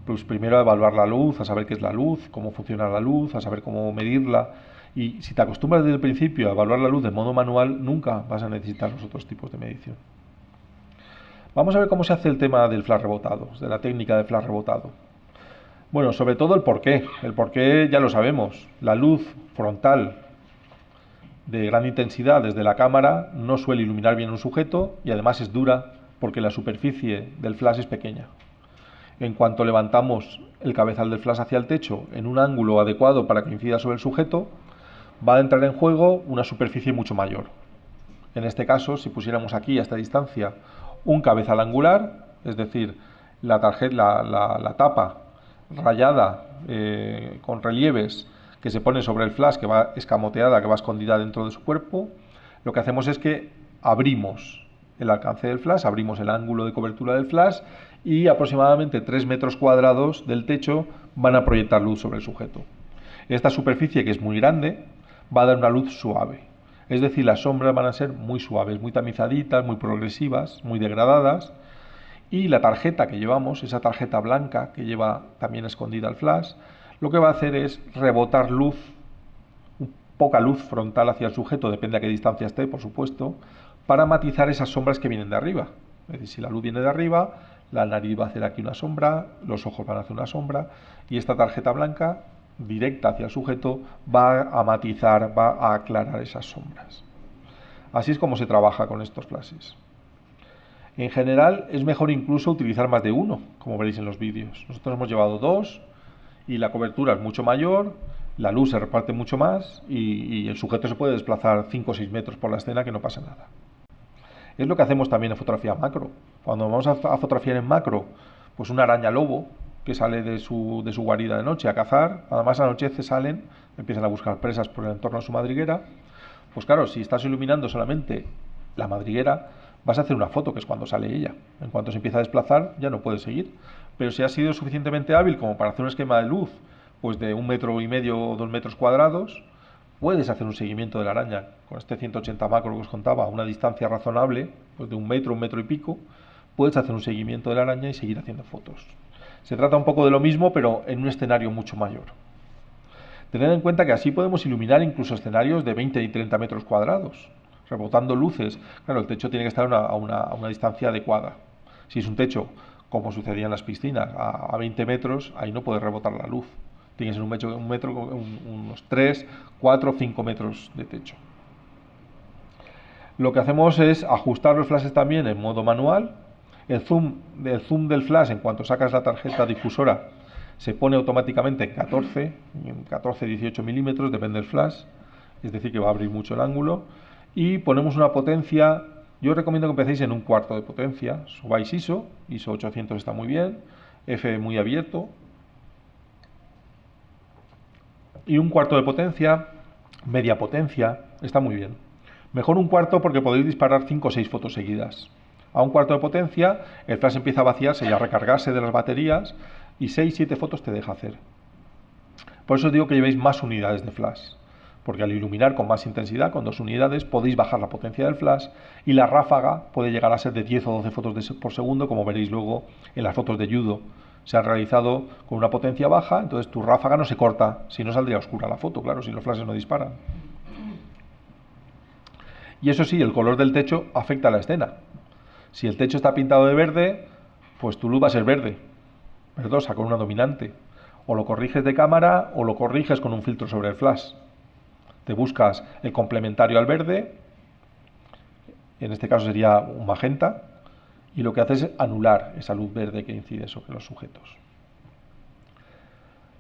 Pues primero a evaluar la luz, a saber qué es la luz, cómo funciona la luz, a saber cómo medirla. Y si te acostumbras desde el principio a evaluar la luz de modo manual, nunca vas a necesitar los otros tipos de medición. Vamos a ver cómo se hace el tema del flash rebotado, de la técnica de flash rebotado. Bueno, sobre todo el porqué. El porqué ya lo sabemos. La luz frontal de gran intensidad desde la cámara no suele iluminar bien un sujeto y además es dura porque la superficie del flash es pequeña. En cuanto levantamos el cabezal del flash hacia el techo en un ángulo adecuado para que incida sobre el sujeto, va a entrar en juego una superficie mucho mayor. En este caso, si pusiéramos aquí a esta distancia un cabezal angular, es decir, la tapa rayada con relieves que se pone sobre el flash, que va escamoteada, que va escondida dentro de su cuerpo, lo que hacemos es que abrimos el alcance del flash, abrimos el ángulo de cobertura del flash y aproximadamente 3 metros cuadrados del techo van a proyectar luz sobre el sujeto. Esta superficie, que es muy grande, va a dar una luz suave. Es decir, las sombras van a ser muy suaves, muy tamizaditas, muy progresivas, muy degradadas. Y la tarjeta que llevamos, esa tarjeta blanca que lleva también escondida el flash, lo que va a hacer es rebotar luz, poca luz frontal hacia el sujeto, depende a qué distancia esté, por supuesto, para matizar esas sombras que vienen de arriba. Es decir, si la luz viene de arriba, la nariz va a hacer aquí una sombra, los ojos van a hacer una sombra, y esta tarjeta blanca directa hacia el sujeto va a matizar, va a aclarar esas sombras. Así es como se trabaja con estos flashes. En general es mejor incluso utilizar más de uno, como veréis en los vídeos. Nosotros hemos llevado 2 y la cobertura es mucho mayor, la luz se reparte mucho más y el sujeto se puede desplazar 5 o 6 metros por la escena, que no pasa nada. Es lo que hacemos también en fotografía macro. Cuando vamos a fotografiar en macro, pues una araña lobo que sale de su guarida de noche a cazar, además anochece, salen, empiezan a buscar presas por el entorno de su madriguera. Pues claro, si estás iluminando solamente la madriguera, vas a hacer una foto, que es cuando sale ella. En cuanto se empieza a desplazar, ya no puedes seguir. Pero si has sido suficientemente hábil como para hacer un esquema de luz pues de 1,5 metros o 2 metros cuadrados, puedes hacer un seguimiento de la araña con este 180 macro que os contaba, a una distancia razonable, pues de 1 metro, 1 metro y pico, puedes hacer un seguimiento de la araña y seguir haciendo fotos. Se trata un poco de lo mismo, pero en un escenario mucho mayor. Tened en cuenta que así podemos iluminar incluso escenarios de 20 y 30 metros cuadrados, rebotando luces. Claro, el techo tiene que estar a una distancia adecuada. Si es un techo como sucedía en las piscinas. A 20 metros, ahí no puede rebotar la luz. Tiene que ser unos 3, 4, 5 metros de techo. Lo que hacemos es ajustar los flashes también en modo manual. El zoom del flash, en cuanto sacas la tarjeta difusora, se pone automáticamente en 14, 18 milímetros, depende del flash, es decir, que va a abrir mucho el ángulo. Y ponemos una potencia, yo os recomiendo que empecéis en 1/4 de potencia, subáis ISO 800 está muy bien, F muy abierto, y 1/4 de potencia, media potencia, está muy bien. Mejor 1/4 porque podéis disparar 5 o 6 fotos seguidas. A 1/4 de potencia, el flash empieza a vaciarse y a recargarse de las baterías y 6-7 fotos te deja hacer. Por eso os digo que llevéis más unidades de flash, porque al iluminar con más intensidad, con 2 unidades, podéis bajar la potencia del flash y la ráfaga puede llegar a ser de 10 o 12 fotos por segundo, como veréis luego en las fotos de judo. Se han realizado con una potencia baja, entonces tu ráfaga no se corta, si no saldría oscura la foto, claro, si los flashes no disparan. Y eso sí, el color del techo afecta a la escena. Si el techo está pintado de verde, pues tu luz va a ser verde, verdosa, con una dominante. O lo corriges de cámara o lo corriges con un filtro sobre el flash. Te buscas el complementario al verde, en este caso sería un magenta, y lo que haces es anular esa luz verde que incide sobre los sujetos.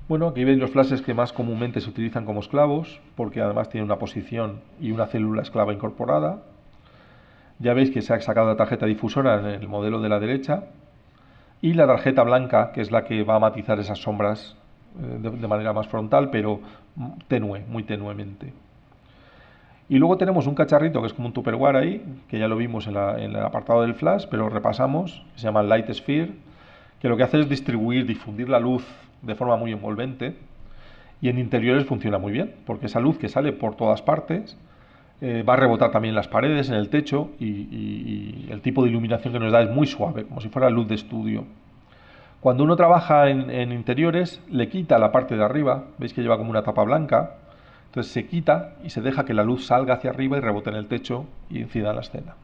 Bueno, aquí veis los flashes que más comúnmente se utilizan como esclavos, porque además tienen una posición y una célula esclava incorporada. Ya veis que se ha sacado la tarjeta difusora en el modelo de la derecha, y la tarjeta blanca, que es la que va a matizar esas sombras de manera más frontal, pero tenue, muy tenuemente. Y luego tenemos un cacharrito que es como un Tupperware ahí, que ya lo vimos en el apartado del flash, pero repasamos, se llama Light Sphere, que lo que hace es difundir la luz de forma muy envolvente, y en interiores funciona muy bien, porque esa luz que sale por todas partes va a rebotar también en las paredes, en el techo, y el tipo de iluminación que nos da es muy suave, como si fuera luz de estudio. Cuando uno trabaja en interiores, le quita la parte de arriba, veis que lleva como una tapa blanca, entonces se quita y se deja que la luz salga hacia arriba y rebote en el techo y incida en la escena.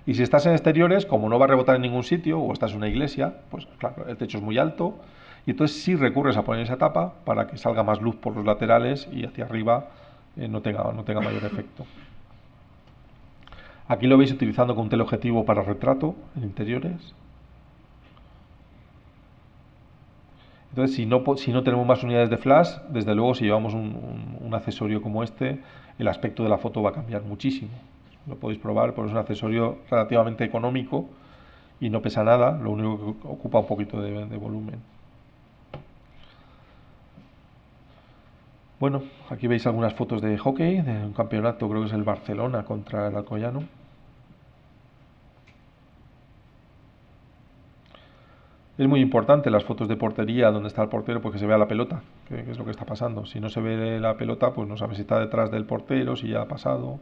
Y si estás en exteriores, como no va a rebotar en ningún sitio, o estás en una iglesia, pues claro, el techo es muy alto, y entonces sí recurres a poner esa tapa para que salga más luz por los laterales y hacia arriba no tenga mayor efecto. Aquí lo veis utilizando con un teleobjetivo para retrato en interiores. Entonces, si no tenemos más unidades de flash, desde luego si llevamos un accesorio como este, el aspecto de la foto va a cambiar muchísimo. Lo podéis probar, porque es un accesorio relativamente económico y no pesa nada, lo único que ocupa un poquito de volumen. Bueno, aquí veis algunas fotos de hockey, de un campeonato, creo que es el Barcelona contra el Alcoyano. Es muy importante las fotos de portería donde está el portero, porque se vea la pelota, que es lo que está pasando. Si no se ve la pelota, pues no sabes si está detrás del portero, si ya ha pasado.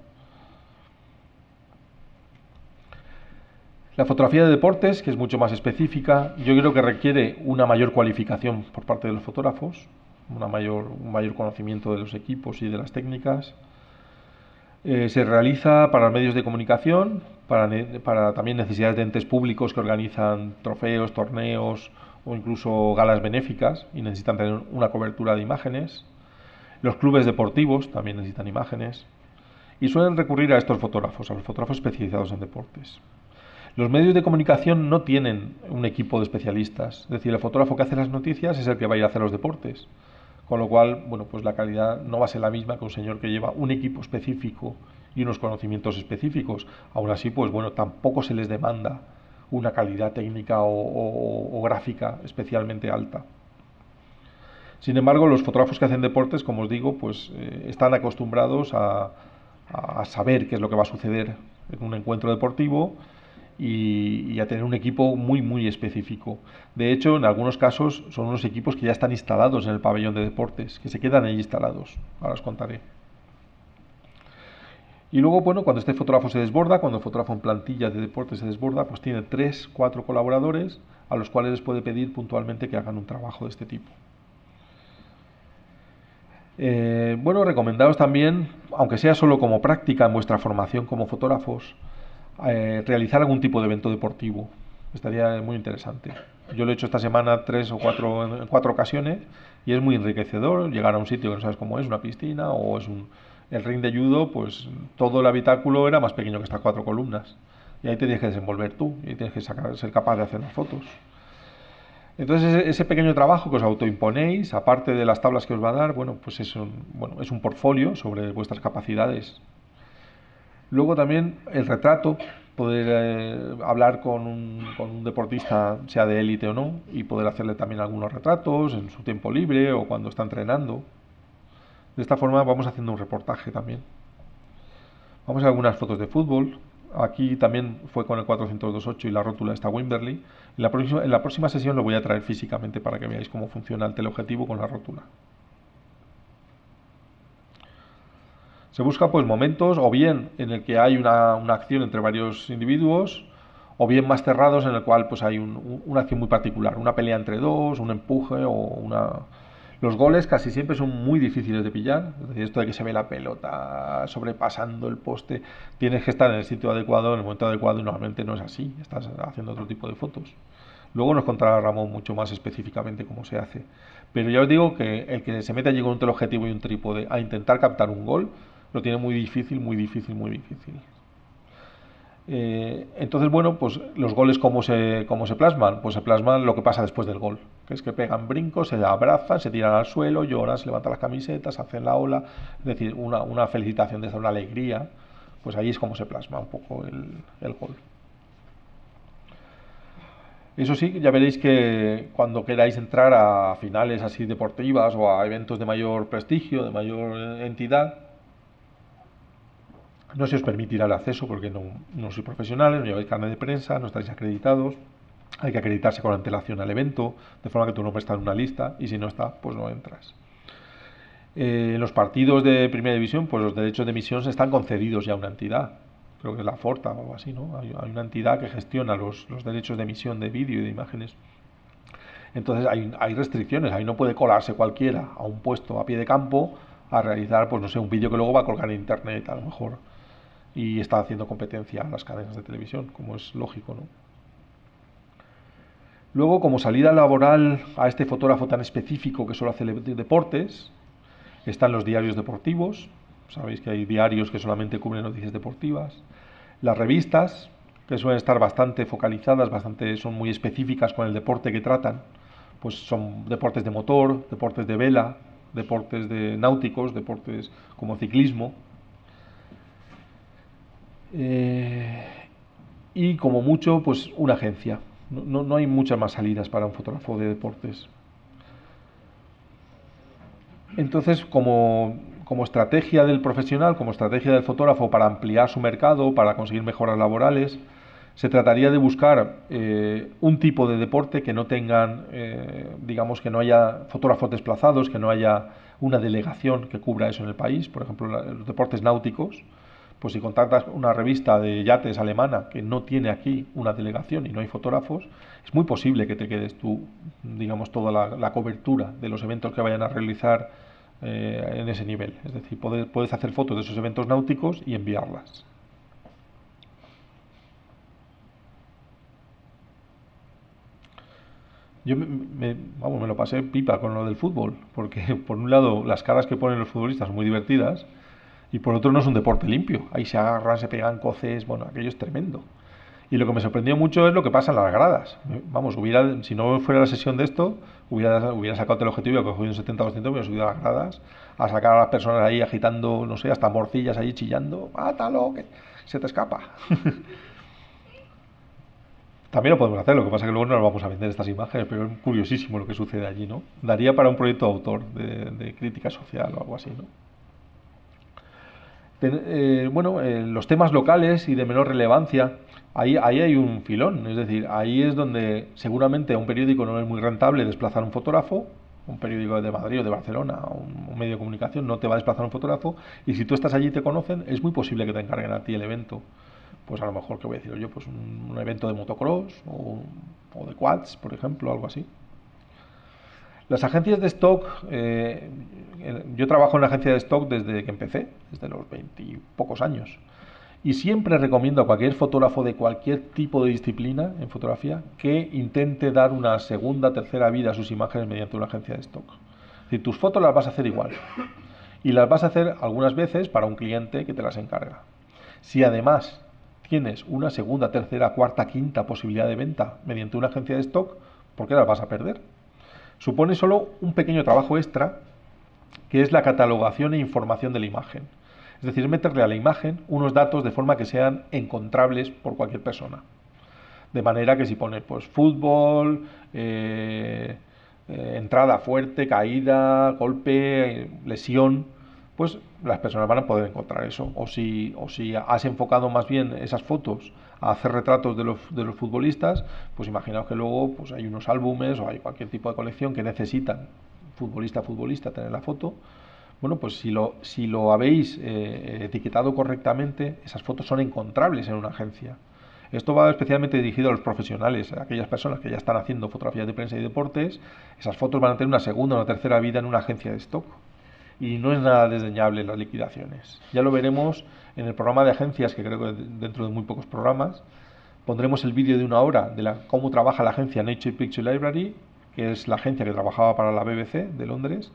La fotografía de deportes, que es mucho más específica, yo creo que requiere una mayor cualificación por parte de los fotógrafos, un mayor conocimiento de los equipos y de las técnicas. Se realiza para medios de comunicación, para también necesidades de entes públicos que organizan trofeos, torneos o incluso galas benéficas y necesitan tener una cobertura de imágenes. Los clubes deportivos también necesitan imágenes y suelen recurrir a estos fotógrafos, a los fotógrafos especializados en deportes. Los medios de comunicación no tienen un equipo de especialistas, es decir, el fotógrafo que hace las noticias es el que va a ir a hacer los deportes. Con lo cual, bueno, pues la calidad no va a ser la misma que un señor que lleva un equipo específico y unos conocimientos específicos. Aún así, pues bueno, tampoco se les demanda una calidad técnica o gráfica especialmente alta. Sin embargo, los fotógrafos que hacen deportes, como os digo, pues están acostumbrados a saber qué es lo que va a suceder en un encuentro deportivo y a tener un equipo muy muy específico. De hecho, en algunos casos son unos equipos que ya están instalados en el pabellón de deportes, que se quedan ahí instalados. Ahora os contaré. Y luego, bueno, cuando este fotógrafo se desborda, cuando el fotógrafo en plantilla de deportes se desborda, pues tiene 3-4 colaboradores a los cuales les puede pedir puntualmente que hagan un trabajo de este tipo. Bueno, recomendaos también, aunque sea solo como práctica en vuestra formación como fotógrafos, realizar algún tipo de evento deportivo. Estaría muy interesante. Yo lo he hecho esta semana tres o cuatro, en cuatro ocasiones y es muy enriquecedor llegar a un sitio que no sabes cómo es, una piscina o es un... El ring de judo, pues todo el habitáculo era más pequeño que estas cuatro columnas. Y ahí te tienes que desenvolver tú y tienes que ser capaz de hacer las fotos. Entonces ese pequeño trabajo que os autoimponéis, aparte de las tablas que os va a dar, bueno, pues es un portfolio sobre vuestras capacidades. Luego también el retrato, poder hablar con un deportista, sea de élite o no, y poder hacerle también algunos retratos en su tiempo libre o cuando está entrenando. De esta forma vamos haciendo un reportaje también. Vamos a algunas fotos de fútbol. Aquí también fue con el 428 y la rótula está Wimberley. En la próxima sesión lo voy a traer físicamente para que veáis cómo funciona el teleobjetivo con la rótula. Se busca pues momentos o bien en el que hay una acción entre varios individuos o bien más cerrados en el cual pues hay una acción muy particular, una pelea entre dos, un empuje o una... Los goles casi siempre son muy difíciles de pillar, es decir, esto de que se ve la pelota sobrepasando el poste, tienes que estar en el sitio adecuado, en el momento adecuado y normalmente no es así, estás haciendo otro tipo de fotos. Luego nos contará Ramón mucho más específicamente cómo se hace. Pero ya os digo que el que se mete allí con un teleobjetivo y un trípode a intentar captar un gol, lo tiene muy difícil, muy difícil, muy difícil. Entonces, bueno, pues los goles cómo se plasman, pues se plasman lo que pasa después del gol, que es que pegan brincos, se abrazan, se tiran al suelo, lloran, se levantan las camisetas, hacen la ola, es decir, una felicitación de esa, una alegría, pues ahí es como se plasma un poco el gol. Eso sí, ya veréis que cuando queráis entrar a finales así deportivas o a eventos de mayor prestigio, de mayor entidad, no se os permitirá el acceso porque no sois profesionales, no lleváis carnet de prensa, no estáis acreditados. Hay que acreditarse con antelación al evento, de forma que tu nombre está en una lista y si no está, pues no entras. En los partidos de primera división, pues los derechos de emisión están concedidos ya a una entidad. Creo que es la Forta o algo así, ¿no? Hay una entidad que gestiona los derechos de emisión de vídeo y de imágenes. Entonces hay restricciones, ahí no puede colarse cualquiera a un puesto a pie de campo a realizar, pues no sé, un vídeo que luego va a colgar en internet a lo mejor y está haciendo competencia a las cadenas de televisión, como es lógico, ¿no? Luego, como salida laboral a este fotógrafo tan específico que solo hace deportes, están los diarios deportivos. Sabéis que hay diarios que solamente cubren noticias deportivas. Las revistas, que suelen estar bastante focalizadas, son muy específicas con el deporte que tratan. Pues son deportes de motor, deportes de vela, deportes de náuticos, deportes como ciclismo. Eh, y como mucho, pues una agencia. No hay muchas más salidas para un fotógrafo de deportes. Entonces, como estrategia del profesional, como estrategia del fotógrafo para ampliar su mercado, para conseguir mejoras laborales, se trataría de buscar un tipo de deporte que no tengan, digamos, que no haya fotógrafos desplazados, que no haya una delegación que cubra eso en el país. Por ejemplo, los deportes náuticos, pues si contactas una revista de yates alemana que no tiene aquí una delegación y no hay fotógrafos, es muy posible que te quedes tú, digamos, toda la cobertura de los eventos que vayan a realizar en ese nivel. Es decir, puedes hacer fotos de esos eventos náuticos y enviarlas. Vamos, me lo pasé pipa con lo del fútbol, porque por un lado las caras que ponen los futbolistas son muy divertidas y por otro no es un deporte limpio. Ahí se agarran, se pegan coces, bueno, aquello es tremendo. Y lo que me sorprendió mucho es lo que pasa en las gradas. Vamos, si no fuera la sesión de esto, hubiera sacado el objetivo y cogido un 70-200, hubiera subido a las gradas a sacar a las personas ahí agitando, no sé, hasta morcillas ahí chillando. ¡Mátalo! Que se te escapa. También lo podemos hacer, lo que pasa es que luego no nos vamos a vender estas imágenes, pero es curiosísimo lo que sucede allí, ¿no? Daría para un proyecto de autor, de crítica social o algo así, ¿no? Bueno, los temas locales y de menor relevancia, ahí hay un filón, es decir, ahí es donde seguramente a un periódico no es muy rentable desplazar un fotógrafo, un periódico de Madrid o de Barcelona, un medio de comunicación no te va a desplazar un fotógrafo, y si tú estás allí y te conocen, es muy posible que te encarguen a ti el evento. Pues a lo mejor, ¿qué voy a decir yo? Pues un evento de motocross o de quads, por ejemplo, algo así. Las agencias de stock, yo trabajo en una agencia de stock desde que empecé, desde los 20 y pocos años. Y siempre recomiendo a cualquier fotógrafo de cualquier tipo de disciplina en fotografía que intente dar una segunda, tercera vida a sus imágenes mediante una agencia de stock. Es decir, tus fotos las vas a hacer igual y las vas a hacer algunas veces para un cliente que te las encarga. Si además tienes una segunda, tercera, cuarta, quinta posibilidad de venta mediante una agencia de stock, ¿por qué las vas a perder? Supone solo un pequeño trabajo extra, que es la catalogación e información de la imagen. Es decir, meterle a la imagen unos datos de forma que sean encontrables por cualquier persona. De manera que si pones pues fútbol, entrada fuerte, caída, golpe, lesión, pues las personas van a poder encontrar eso. O si has enfocado más bien esas fotos a hacer retratos de los futbolistas, pues imaginaos que luego pues hay unos álbumes o hay cualquier tipo de colección que necesitan futbolista a futbolista tener la foto. Bueno, pues si lo habéis etiquetado correctamente, esas fotos son encontrables en una agencia. Esto va especialmente dirigido a los profesionales, a aquellas personas que ya están haciendo fotografías de prensa y deportes. Esas fotos van a tener una segunda o una tercera vida en una agencia de stock. Y no es nada desdeñable las liquidaciones. Ya lo veremos en el programa de agencias, que creo que dentro de muy pocos programas. Pondremos el vídeo de 1 hora de cómo trabaja la agencia Nature Picture Library, que es la agencia que trabajaba para la BBC de Londres.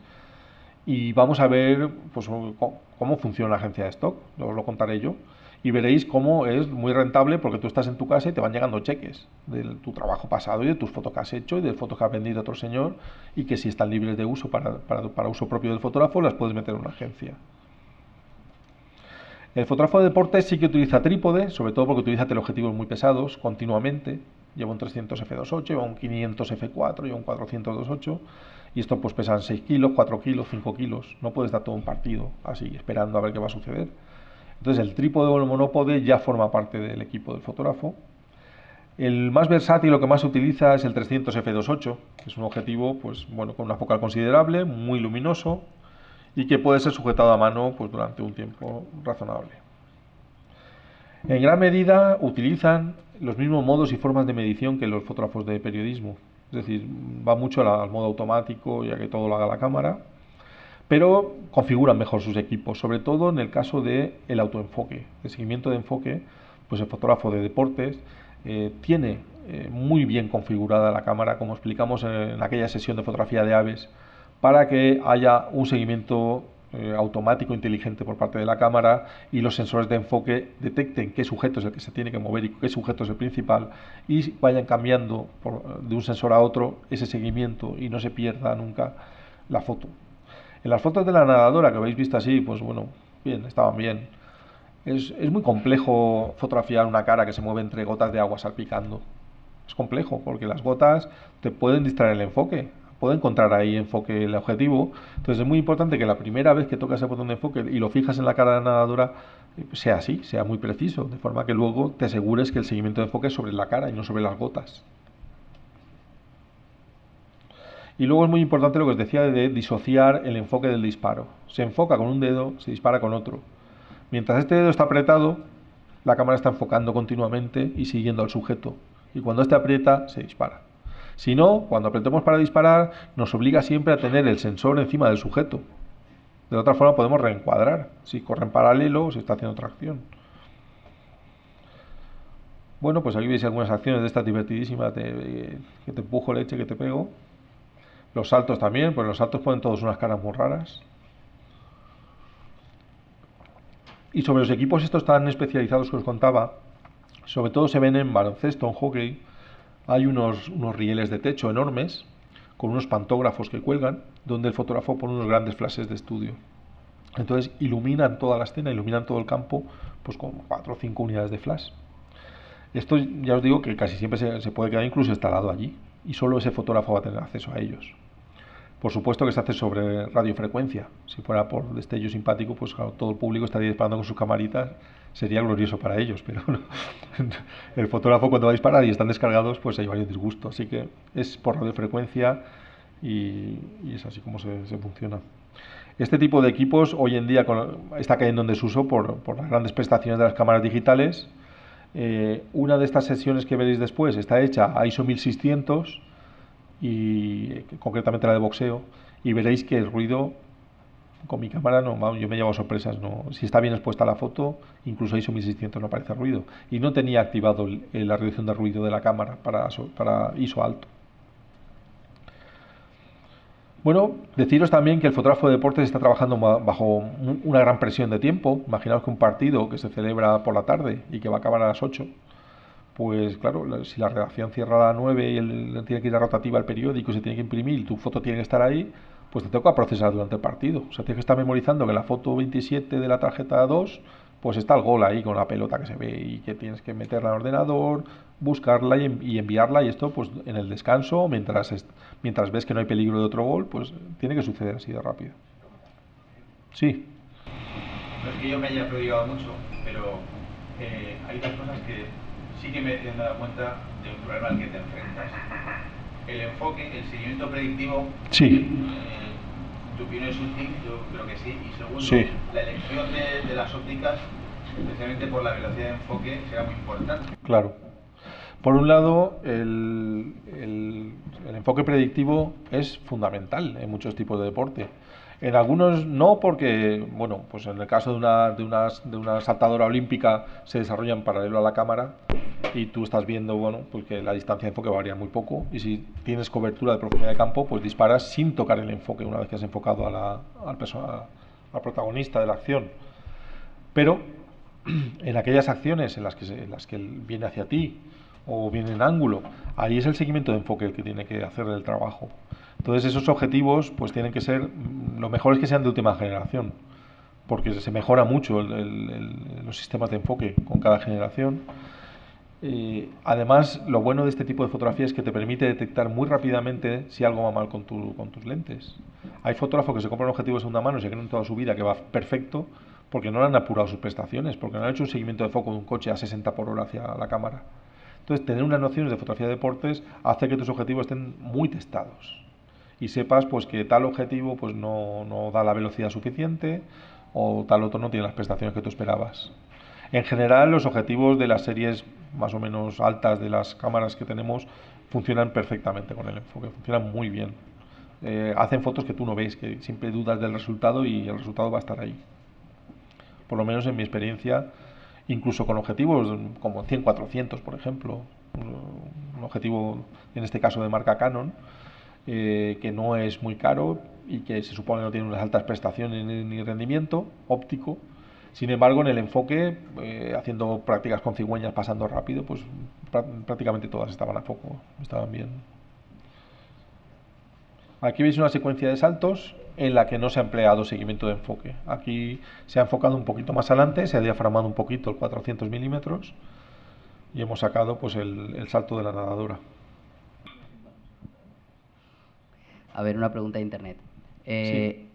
Y vamos a ver pues, cómo funciona la agencia de stock, os lo contaré yo. Y veréis cómo es muy rentable porque tú estás en tu casa y te van llegando cheques de tu trabajo pasado y de tus fotos que has hecho y de fotos que has vendido a otro señor y que si están libres de uso para uso propio del fotógrafo las puedes meter en una agencia. El fotógrafo de deportes sí que utiliza trípode, sobre todo porque utiliza teleobjetivos muy pesados continuamente. Lleva un 300 f2.8, lleva un 500 f4, lleva un 400 2.8 y esto pues pesan 6 kilos, 4 kilos, 5 kilos. No puedes estar todo un partido así esperando a ver qué va a suceder. Entonces el trípode o el monópode ya forma parte del equipo del fotógrafo. El más versátil, lo que más se utiliza es el 300 f2.8, que es un objetivo pues, bueno, con una focal considerable, muy luminoso y que puede ser sujetado a mano pues, durante un tiempo razonable. En gran medida utilizan los mismos modos y formas de medición que los fotógrafos de periodismo. Es decir, va mucho al modo automático, ya que todo lo haga la cámara, pero configuran mejor sus equipos, sobre todo en el caso del autoenfoque, el seguimiento de enfoque. Pues el fotógrafo de deportes tiene muy bien configurada la cámara, como explicamos en aquella sesión de fotografía de aves, para que haya un seguimiento automático inteligente por parte de la cámara y los sensores de enfoque detecten qué sujeto es el que se tiene que mover y qué sujeto es el principal y vayan cambiando de un sensor a otro ese seguimiento y no se pierda nunca la foto. En las fotos de la nadadora que habéis visto así, pues bueno, bien, estaban bien. Es muy complejo fotografiar una cara que se mueve entre gotas de agua salpicando. Es complejo porque las gotas te pueden distraer el enfoque, puede encontrar ahí enfoque el objetivo. Entonces es muy importante que la primera vez que tocas el botón de enfoque y lo fijas en la cara de la nadadora sea así, sea muy preciso, de forma que luego te asegures que el seguimiento de enfoque es sobre la cara y no sobre las gotas. Y luego es muy importante lo que os decía de disociar el enfoque del disparo. Se enfoca con un dedo, se dispara con otro. Mientras este dedo está apretado, la cámara está enfocando continuamente y siguiendo al sujeto. Y cuando este aprieta, se dispara. Si no, cuando apretemos para disparar, nos obliga siempre a tener el sensor encima del sujeto. De otra forma podemos reencuadrar, si corre en paralelo o si está haciendo tracción. Bueno, pues aquí veis algunas acciones de estas divertidísimas que te empujo leche, que te pego. Los saltos también, pues los saltos ponen todos unas caras muy raras. Y sobre los equipos estos tan especializados que os contaba, sobre todo se ven en baloncesto, en hockey. Hay unos rieles de techo enormes con unos pantógrafos que cuelgan, donde el fotógrafo pone unos grandes flashes de estudio. Entonces iluminan toda la escena, iluminan todo el campo, pues con 4 o 5 unidades de flash. Esto ya os digo que casi siempre se puede quedar incluso instalado allí y solo ese fotógrafo va a tener acceso a ellos. Por supuesto que se hace sobre radiofrecuencia. Si fuera por destello simpático, pues claro, todo el público estaría disparando con sus camaritas. Sería glorioso para ellos, pero no. El fotógrafo cuando va a disparar y están descargados, pues hay varios disgustos. Así que es por radiofrecuencia y es así como se funciona. Este tipo de equipos hoy en día está cayendo en desuso por las grandes prestaciones de las cámaras digitales. Una de estas sesiones que veréis después está hecha a ISO 1600 y concretamente la de boxeo, y veréis que el ruido Con mi cámara no, vamos, yo me llevo sorpresas, no. Si está bien expuesta la foto, incluso ISO 1600 no aparece ruido. Y no tenía activado la reducción de ruido de la cámara para ISO alto. Bueno, deciros también que el fotógrafo de deportes está trabajando bajo una gran presión de tiempo. Imaginaos que un partido que se celebra por la tarde y que va a acabar a las 8, pues claro, si la redacción cierra a las 9 y tiene que ir a rotativa al periódico, se tiene que imprimir y tu foto tiene que estar ahí, pues te toca procesar durante el partido. O sea, tienes que estar memorizando que la foto 27 de la tarjeta 2, pues está el gol ahí con la pelota que se ve y que tienes que meterla en el ordenador, buscarla y enviarla, y esto pues en el descanso, mientras ves que no hay peligro de otro gol, pues tiene que suceder así de rápido. Sí, No es que yo me haya prodigado mucho, pero hay dos cosas que sí que me he dado cuenta de un problema al que te enfrentas. El enfoque, el seguimiento predictivo, sí, tu opinión es útil, yo creo que sí. Y segundo, sí. la elección de las ópticas, especialmente por la velocidad de enfoque, será muy importante. Claro. Por un lado, el enfoque predictivo es fundamental en muchos tipos de deporte. En algunos no, porque, bueno, pues en el caso de una saltadora olímpica se desarrolla en paralelo a la cámara y tú estás viendo, bueno, pues que la distancia de enfoque varía muy poco, y si tienes cobertura de profundidad de campo, pues disparas sin tocar el enfoque una vez que has enfocado al protagonista de la acción. Pero en aquellas acciones en las que él viene hacia ti o viene en ángulo, ahí es el seguimiento de enfoque el que tiene que hacer el trabajo. Entonces esos objetivos pues tienen que ser, lo mejor es que sean de última generación, porque se mejora mucho los sistemas de enfoque con cada generación. Además, lo bueno de este tipo de fotografía es que te permite detectar muy rápidamente si algo va mal con tus lentes. Hay fotógrafos que se compran un objetivo de segunda mano y se creen toda su vida que va perfecto porque no le han apurado sus prestaciones, porque no han hecho un seguimiento de foco de un coche a 60 por hora hacia la cámara. Entonces, tener unas nociones de fotografía de deportes hace que tus objetivos estén muy testados y sepas pues que tal objetivo pues no da la velocidad suficiente o tal otro no tiene las prestaciones que tú esperabas. En general, los objetivos de las series más o menos altas de las cámaras que tenemos funcionan perfectamente con el enfoque, funcionan muy bien. Hacen fotos que tú no ves, que siempre dudas del resultado y el resultado va a estar ahí. Por lo menos en mi experiencia, incluso con objetivos como 100-400, por ejemplo, un objetivo en este caso de marca Canon, que no es muy caro y que se supone no tiene unas altas prestaciones ni rendimiento óptico. Sin embargo, en el enfoque, haciendo prácticas con cigüeñas pasando rápido, pues prácticamente todas estaban a foco, estaban bien. Aquí veis una secuencia de saltos en la que no se ha empleado seguimiento de enfoque. Aquí se ha enfocado un poquito más adelante, se ha diafragmado un poquito el 400 milímetros y hemos sacado pues el salto de la nadadora. A ver, una pregunta de internet. Sí,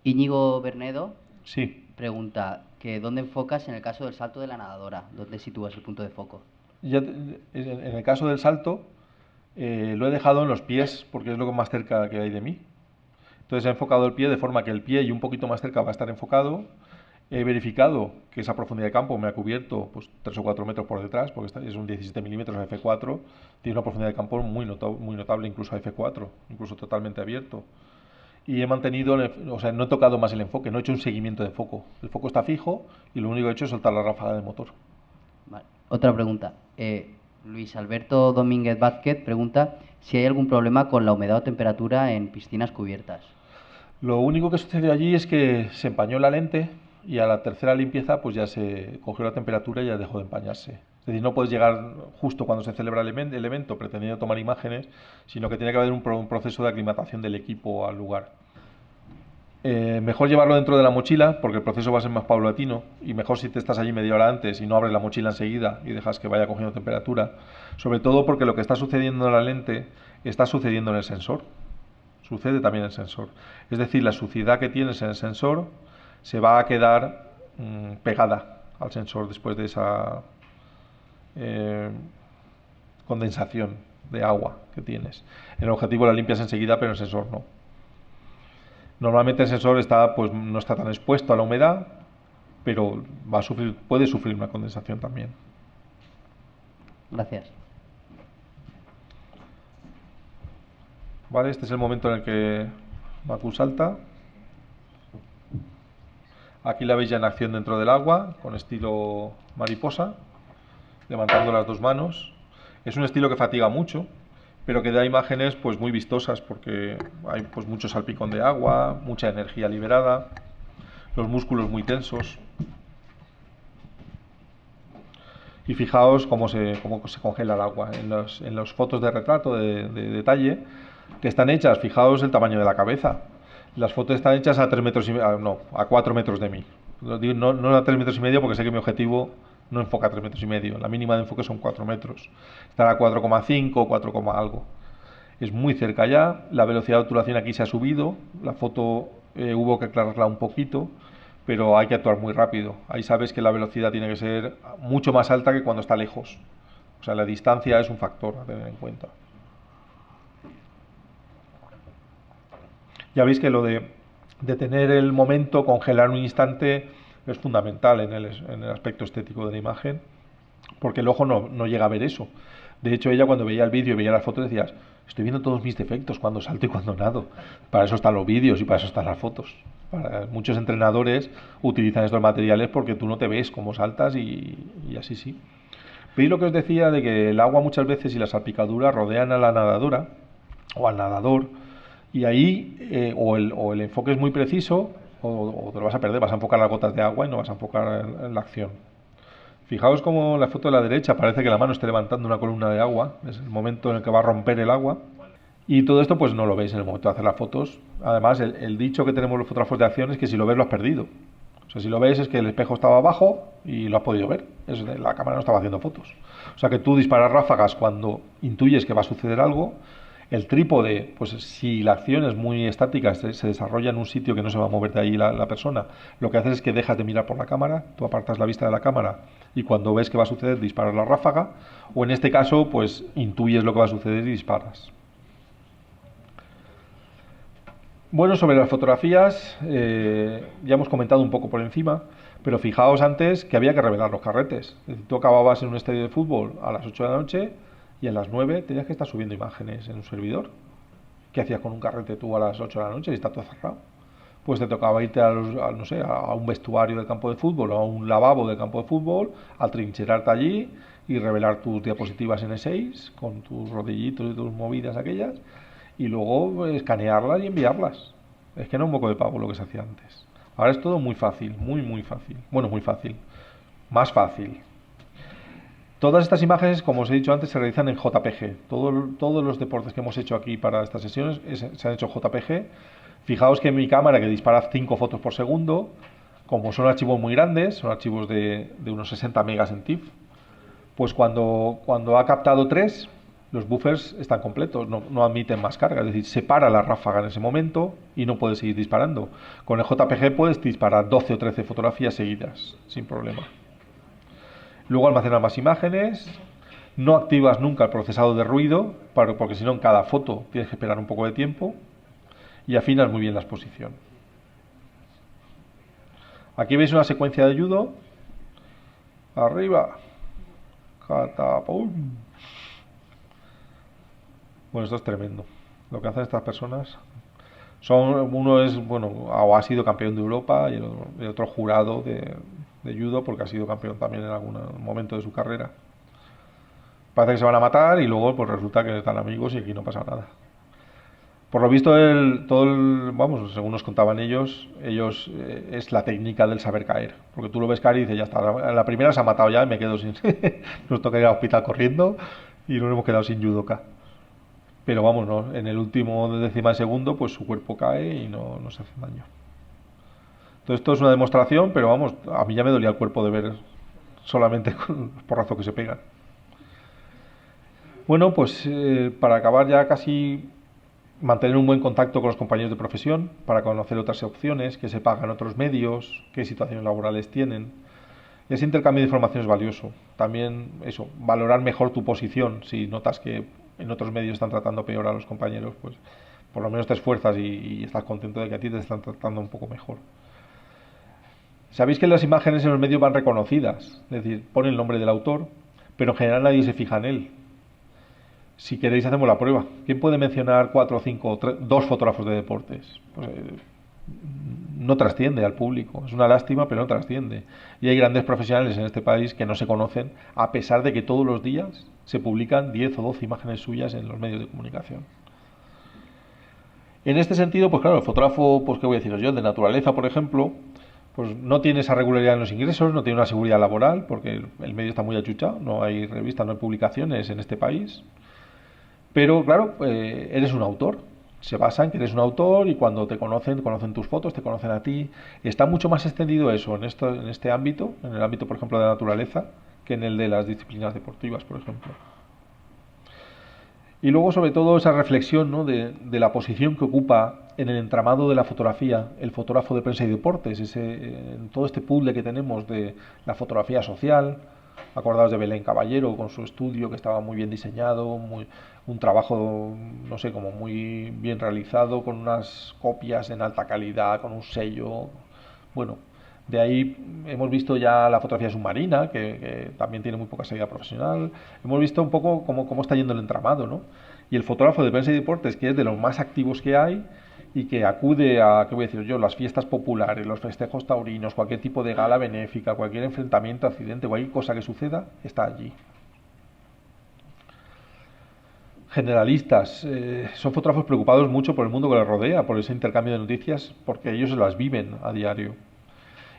Íñigo Bernedo sí. pregunta que ¿dónde enfocas en el caso del salto de la nadadora? ¿Dónde sitúas el punto de foco? En el caso del salto, lo he dejado en los pies porque es lo más cerca que hay de mí. Entonces he enfocado el pie de forma que el pie y un poquito más cerca va a estar enfocado. He verificado que esa profundidad de campo me ha cubierto pues 3 o 4 metros por detrás, porque es un 17 milímetros f4, tiene una profundidad de campo muy notable, incluso a f4, incluso totalmente abierto. Y he mantenido, o sea, no he tocado más el enfoque, no he hecho un seguimiento de foco. El foco está fijo y lo único que he hecho es soltar la ráfaga de motor. Vale. Otra pregunta. Luis Alberto Domínguez Vázquez pregunta si hay algún problema con la humedad o temperatura en piscinas cubiertas. Lo único que sucedió allí es que se empañó la lente y a la tercera limpieza pues ya se cogió la temperatura y ya dejó de empañarse. Es decir, no puedes llegar justo cuando se celebra el evento pretendiendo tomar imágenes, sino que tiene que haber un proceso de aclimatación del equipo al lugar. Mejor llevarlo dentro de la mochila porque el proceso va a ser más paulatino, y mejor si te estás allí media hora antes y no abres la mochila enseguida y dejas que vaya cogiendo temperatura, sobre todo porque lo que está sucediendo en la lente está sucediendo en el sensor, sucede también en el sensor. Es decir, la suciedad que tienes en el sensor se va a quedar pegada al sensor después de esa eh, condensación de agua que tienes. En el objetivo la limpias enseguida, pero en el sensor no. Normalmente el sensor pues, no está tan expuesto a la humedad, pero puede sufrir una condensación también. Gracias. Vale, este es el momento en el que Macu salta. Aquí la veis ya en acción dentro del agua, con estilo mariposa, levantando las dos manos. Es un estilo que fatiga mucho, pero que da imágenes pues muy vistosas, porque hay pues mucho salpicón de agua, mucha energía liberada, los músculos muy tensos. Y fijaos cómo se congela el agua en las fotos de retrato de detalle que están hechas. Fijaos el tamaño de la cabeza. Las fotos están hechas a 3 metros y medio, no, a 4 metros de mí. No a 3 metros y medio porque sé que mi objetivo no enfoca a 3 metros y medio. La mínima de enfoque son 4 metros. Estará a 4,5, 4, algo. Es muy cerca ya. La velocidad de obturación aquí se ha subido. La foto hubo que aclararla un poquito, pero hay que actuar muy rápido. Ahí sabes que la velocidad tiene que ser mucho más alta que cuando está lejos. O sea, la distancia es un factor a tener en cuenta. Ya veis que lo de detener el momento, congelar un instante, es fundamental en el aspecto estético de la imagen, porque el ojo no llega a ver eso. De hecho, ella cuando veía el vídeo y veía las fotos decías, estoy viendo todos mis defectos cuando salto y cuando nado. Para eso están los vídeos y para eso están las fotos. Muchos entrenadores utilizan estos materiales porque tú no te ves cómo saltas y así sí. ¿Veis lo que os decía de que el agua muchas veces y la salpicadura rodean a la nadadora o al nadador? Y ahí o el enfoque es muy preciso o te lo vas a perder, vas a enfocar las gotas de agua y no vas a enfocar en la acción. Fijaos como en la foto de la derecha parece que la mano esté levantando una columna de agua, es el momento en el que va a romper el agua. Y todo esto pues no lo veis en el momento de hacer las fotos. Además, el dicho que tenemos los fotógrafos de acción es que si lo ves lo has perdido. O sea, si lo ves es que el espejo estaba abajo y lo has podido ver. La cámara no estaba haciendo fotos. O sea que tú disparas ráfagas cuando intuyes que va a suceder algo. El trípode, pues si la acción es muy estática, se desarrolla en un sitio que no se va a mover de ahí la persona, lo que haces es que dejas de mirar por la cámara, tú apartas la vista de la cámara y cuando ves que va a suceder disparas la ráfaga, o en este caso pues intuyes lo que va a suceder y disparas. Bueno, sobre las fotografías ya hemos comentado un poco por encima, pero fijaos antes que había que revelar los carretes. Es decir, tú acababas en un estadio de fútbol a las 8 de la noche y a las 9 tenías que estar subiendo imágenes en un servidor. ¿Qué hacías con un carrete tú a las 8 de la noche si está todo cerrado? Pues te tocaba irte no sé, a un vestuario del campo de fútbol o a un lavabo del campo de fútbol, atrincherarte allí y revelar tus diapositivas N6 con tus rodillitos y tus movidas aquellas y luego escanearlas y enviarlas. Es que era un poco de pavo lo que se hacía antes. Ahora es todo muy fácil, muy fácil. Bueno, muy fácil. Más fácil. Todas estas imágenes, como os he dicho antes, se realizan en JPG. Todos los deportes que hemos hecho aquí para estas sesiones se han hecho JPG. Fijaos que mi cámara, que dispara 5 fotos por segundo, como son archivos muy grandes, son archivos de unos 60 megas en TIFF, pues cuando ha captado 3, los buffers están completos, no admiten más carga, es decir, se para la ráfaga en ese momento y no puedes seguir disparando. Con el JPG puedes disparar 12 o 13 fotografías seguidas, sin problema. Luego almacenas más imágenes, no activas nunca el procesado de ruido, porque si no en cada foto tienes que esperar un poco de tiempo, y afinas muy bien la exposición. Aquí veis una secuencia de judo, arriba, catapum. Bueno, esto es tremendo. Lo que hacen estas personas uno es, bueno, o ha sido campeón de Europa y el otro jurado de judo porque ha sido campeón también en algún momento de su carrera. Parece que se van a matar y luego pues resulta que están amigos y aquí no pasa nada. Por lo visto, vamos, según nos contaban ellos es la técnica del saber caer. Porque tú lo ves caer y dices, ya está, la primera se ha matado ya y me quedo sin... Nos toca ir al hospital corriendo y nos hemos quedado sin judoka. Pero vamos, no, en el último décima de segundo, pues su cuerpo cae y no se hace daño. Entonces esto es una demostración, pero vamos, a mí ya me dolía el cuerpo de ver solamente con los porrazos que se pegan. Bueno, pues para acabar ya casi... Mantener un buen contacto con los compañeros de profesión para conocer otras opciones, que se pagan otros medios, qué situaciones laborales tienen. Ese intercambio de información es valioso. También eso, valorar mejor tu posición. Si notas que en otros medios están tratando peor a los compañeros, pues por lo menos te esfuerzas y estás contento de que a ti te están tratando un poco mejor. Sabéis que las imágenes en los medios van reconocidas, es decir, pone el nombre del autor, pero en general nadie se fija en él. Si queréis hacemos la prueba. ¿Quién puede mencionar 4 o 5, 2 fotógrafos de deportes? Pues, no trasciende al público. Es una lástima, pero no trasciende. Y hay grandes profesionales en este país que no se conocen, a pesar de que todos los días se publican 10 o 12 imágenes suyas en los medios de comunicación. En este sentido, pues claro, el fotógrafo, pues qué voy a deciros yo, el de naturaleza, por ejemplo, pues no tiene esa regularidad en los ingresos, no tiene una seguridad laboral, porque el medio está muy achuchado, no hay revistas, no hay publicaciones en este país. Pero claro, eres un autor. Se basa en que eres un autor y cuando te conocen, conocen tus fotos, te conocen a ti. Está mucho más extendido eso en este ámbito, en el ámbito, por ejemplo, de la naturaleza, que en el de las disciplinas deportivas, por ejemplo. Y luego, sobre todo, esa reflexión, ¿no?, de la posición que ocupa en el entramado de la fotografía el fotógrafo de prensa y deportes, en todo este puzzle que tenemos de la fotografía social. Acordaos de Belén Caballero con su estudio que estaba muy bien diseñado, un trabajo, no sé, como muy bien realizado, con unas copias en alta calidad, con un sello. Bueno, de ahí hemos visto ya la fotografía submarina, que también tiene muy poca salida profesional. Hemos visto un poco cómo está yendo el entramado, ¿no? Y el fotógrafo de prensa y deportes, que es de los más activos que hay, y que acude a, ¿qué voy a decir yo?, las fiestas populares, los festejos taurinos, cualquier tipo de gala benéfica, cualquier enfrentamiento, accidente, cualquier cosa que suceda, está allí. Generalistas, son fotógrafos preocupados mucho por el mundo que les rodea, por ese intercambio de noticias, porque ellos las viven a diario.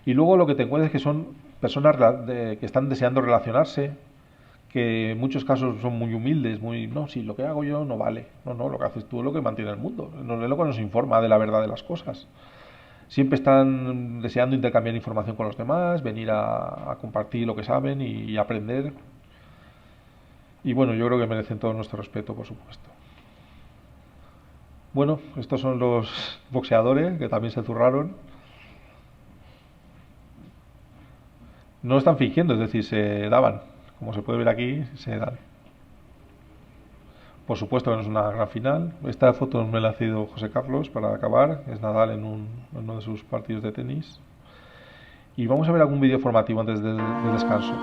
Y luego lo que te encuentras es que son personas que están deseando relacionarse, que en muchos casos son muy humildes, no, si lo que hago yo no vale, no, lo que haces tú es lo que mantiene el mundo, es lo que nos informa de la verdad de las cosas. Siempre están deseando intercambiar información con los demás, venir a compartir lo que saben y aprender. Y bueno, yo creo que merecen todo nuestro respeto, por supuesto. Bueno, estos son los boxeadores que también se zurraron. No están fingiendo, es decir, se daban. Como se puede ver aquí, se dan. Por supuesto que no es una gran final. Esta foto me la ha cedido José Carlos para acabar. Es Nadal en uno de sus partidos de tenis. Y vamos a ver algún vídeo formativo antes del descanso.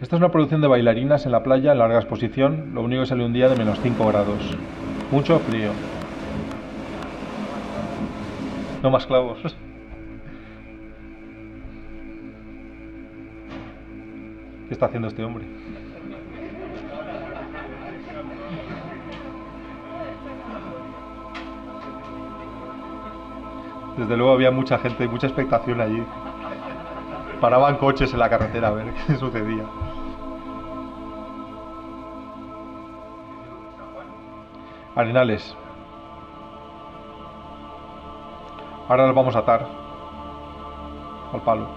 Esta es una producción de bailarinas en la playa en larga exposición. Lo único que sale un día de -5 grados. Mucho frío. No más clavos. ¿Qué está haciendo este hombre? Desde luego había mucha gente, mucha expectación allí. Paraban coches en la carretera a ver qué sucedía. Arenales. Ahora los vamos a atar al palo.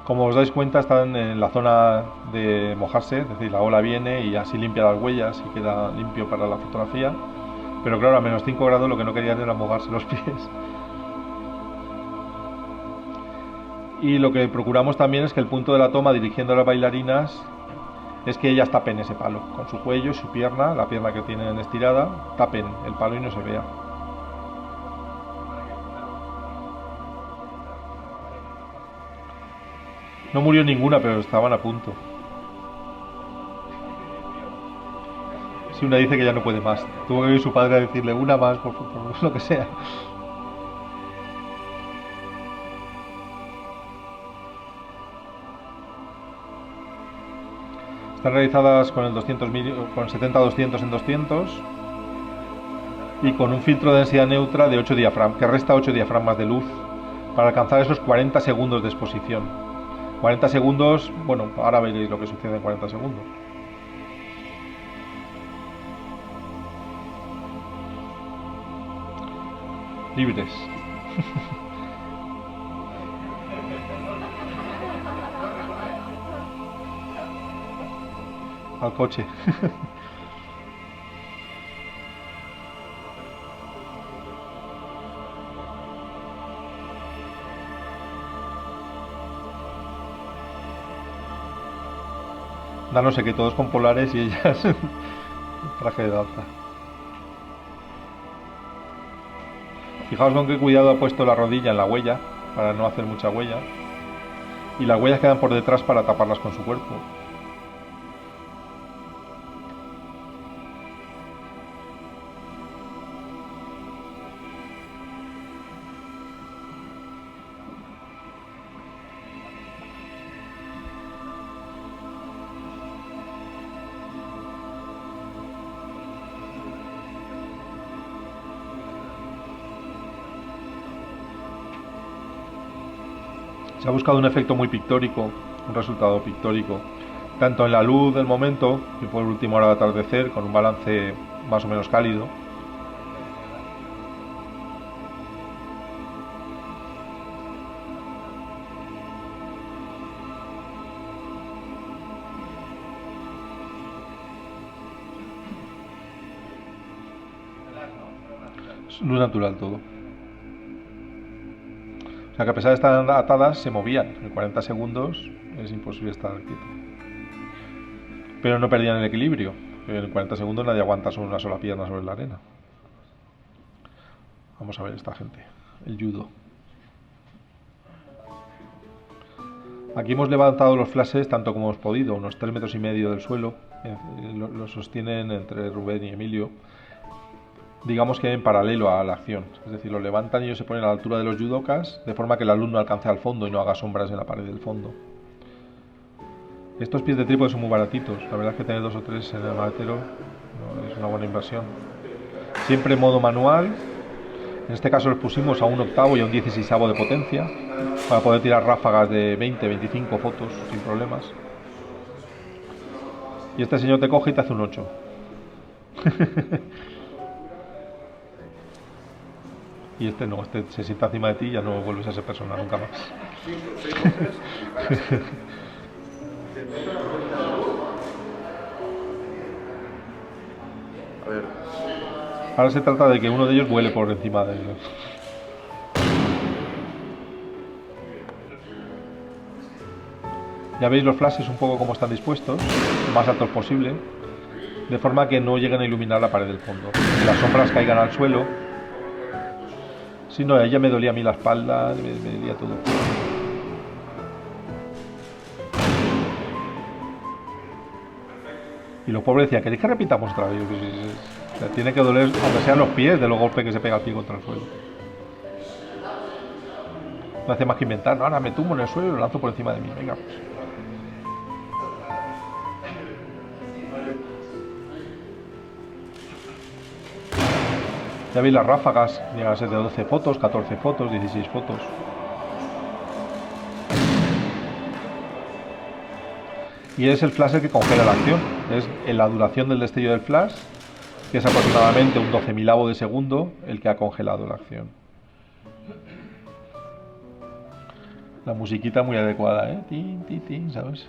Como os dais cuenta, están en la zona de mojarse, es decir, la ola viene y así limpia las huellas y queda limpio para la fotografía. Pero claro, a -5 grados lo que no querían era mojarse los pies. Y lo que procuramos también es que el punto de la toma dirigiendo a las bailarinas es que ellas tapen ese palo con su cuello, su pierna, la pierna que tienen estirada, tapen el palo y no se vea. No murió ninguna, pero estaban a punto. Si una dice que ya no puede más, tuvo que venir su padre a decirle una más, por lo que sea. Están realizadas con el 70-200 en 200 y con un filtro de densidad neutra de 8 diafragmas, que resta 8 diafragmas de luz para alcanzar esos 40 segundos de exposición. 40 segundos, bueno, ahora veréis lo que sucede en 40 segundos. Libres. Al coche. Da no sé que todos con polares y ellas traje de danza. Fijaos con qué cuidado ha puesto la rodilla en la huella para no hacer mucha huella, y las huellas quedan por detrás para taparlas con su cuerpo. Se ha buscado un efecto muy pictórico, un resultado pictórico, tanto en la luz del momento, que por última hora de atardecer, con un balance más o menos cálido, es luz natural todo. O sea que a pesar de estar atadas, se movían. En 40 segundos es imposible estar quieto. Pero no perdían el equilibrio. En 40 segundos nadie aguanta sobre una sola pierna sobre la arena. Vamos a ver esta gente. El judo. Aquí hemos levantado los flashes tanto como hemos podido, unos 3,5 metros del suelo. Lo sostienen entre Rubén y Emilio. Digamos que en paralelo a la acción, es decir, lo levantan y ellos se ponen a la altura de los judokas, de forma que el alumno alcance al fondo y no haga sombras en la pared del fondo. Estos pies de trípode son muy baratitos, la verdad es que tener 2 o 3 en el maletero no es una buena inversión. Siempre en modo manual, en este caso los pusimos a 1/8 y a 1/16 de potencia, para poder tirar ráfagas de 20-25 fotos sin problemas. Y este señor te coge y te hace un 8. Y este no, este se sienta encima de ti y ya no vuelves a ser persona nunca más. A ver. Ahora se trata de que uno de ellos vuele por encima de ellos. Ya veis los flashes un poco como están dispuestos, lo más altos posible, de forma que no lleguen a iluminar la pared del fondo, que las sombras caigan al suelo. Si no, a ella me dolía a mí la espalda, me dolía todo. Y los pobres decían, ¿queréis que repitamos otra vez? O sea, tiene que doler, aunque sean los pies, de los golpes que se pega el pie contra el suelo. No hace más que inventar, no, ahora me tumbo en el suelo y lo lanzo por encima de mí. Venga, pues. Ya veis las ráfagas, llegan a ser de 12 fotos, 14 fotos, 16 fotos. Y es el flash el que congela la acción. Es la duración del destello del flash, que es aproximadamente un 12.000avo de segundo, el que ha congelado la acción. La musiquita muy adecuada, ¿eh? Tin, tin, tin, ¿sabes?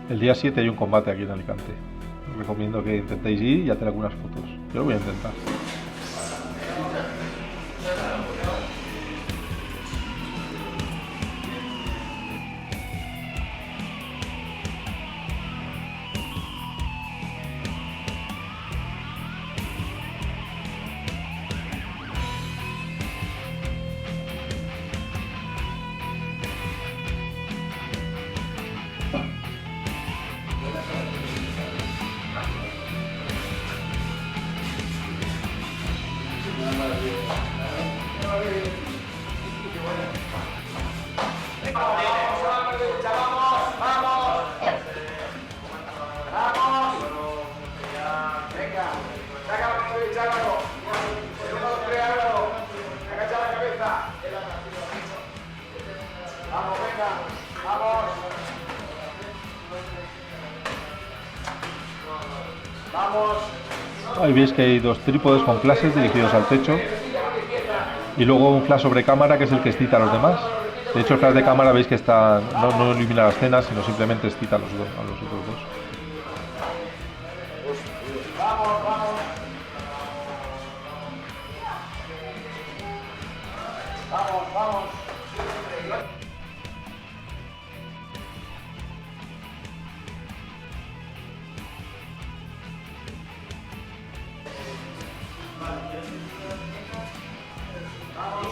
El día 7 hay un combate aquí en Alicante. Os recomiendo que intentéis ir y hacer algunas fotos. Yo lo voy a intentar. Ahí veis que hay dos trípodes con flashes dirigidos al techo y luego un flash sobre cámara que es el que excita a los demás. De hecho, el flash de cámara veis que no ilumina la escena, sino simplemente excita a los otros dos.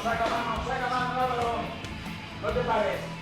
Saca mano, no te pares.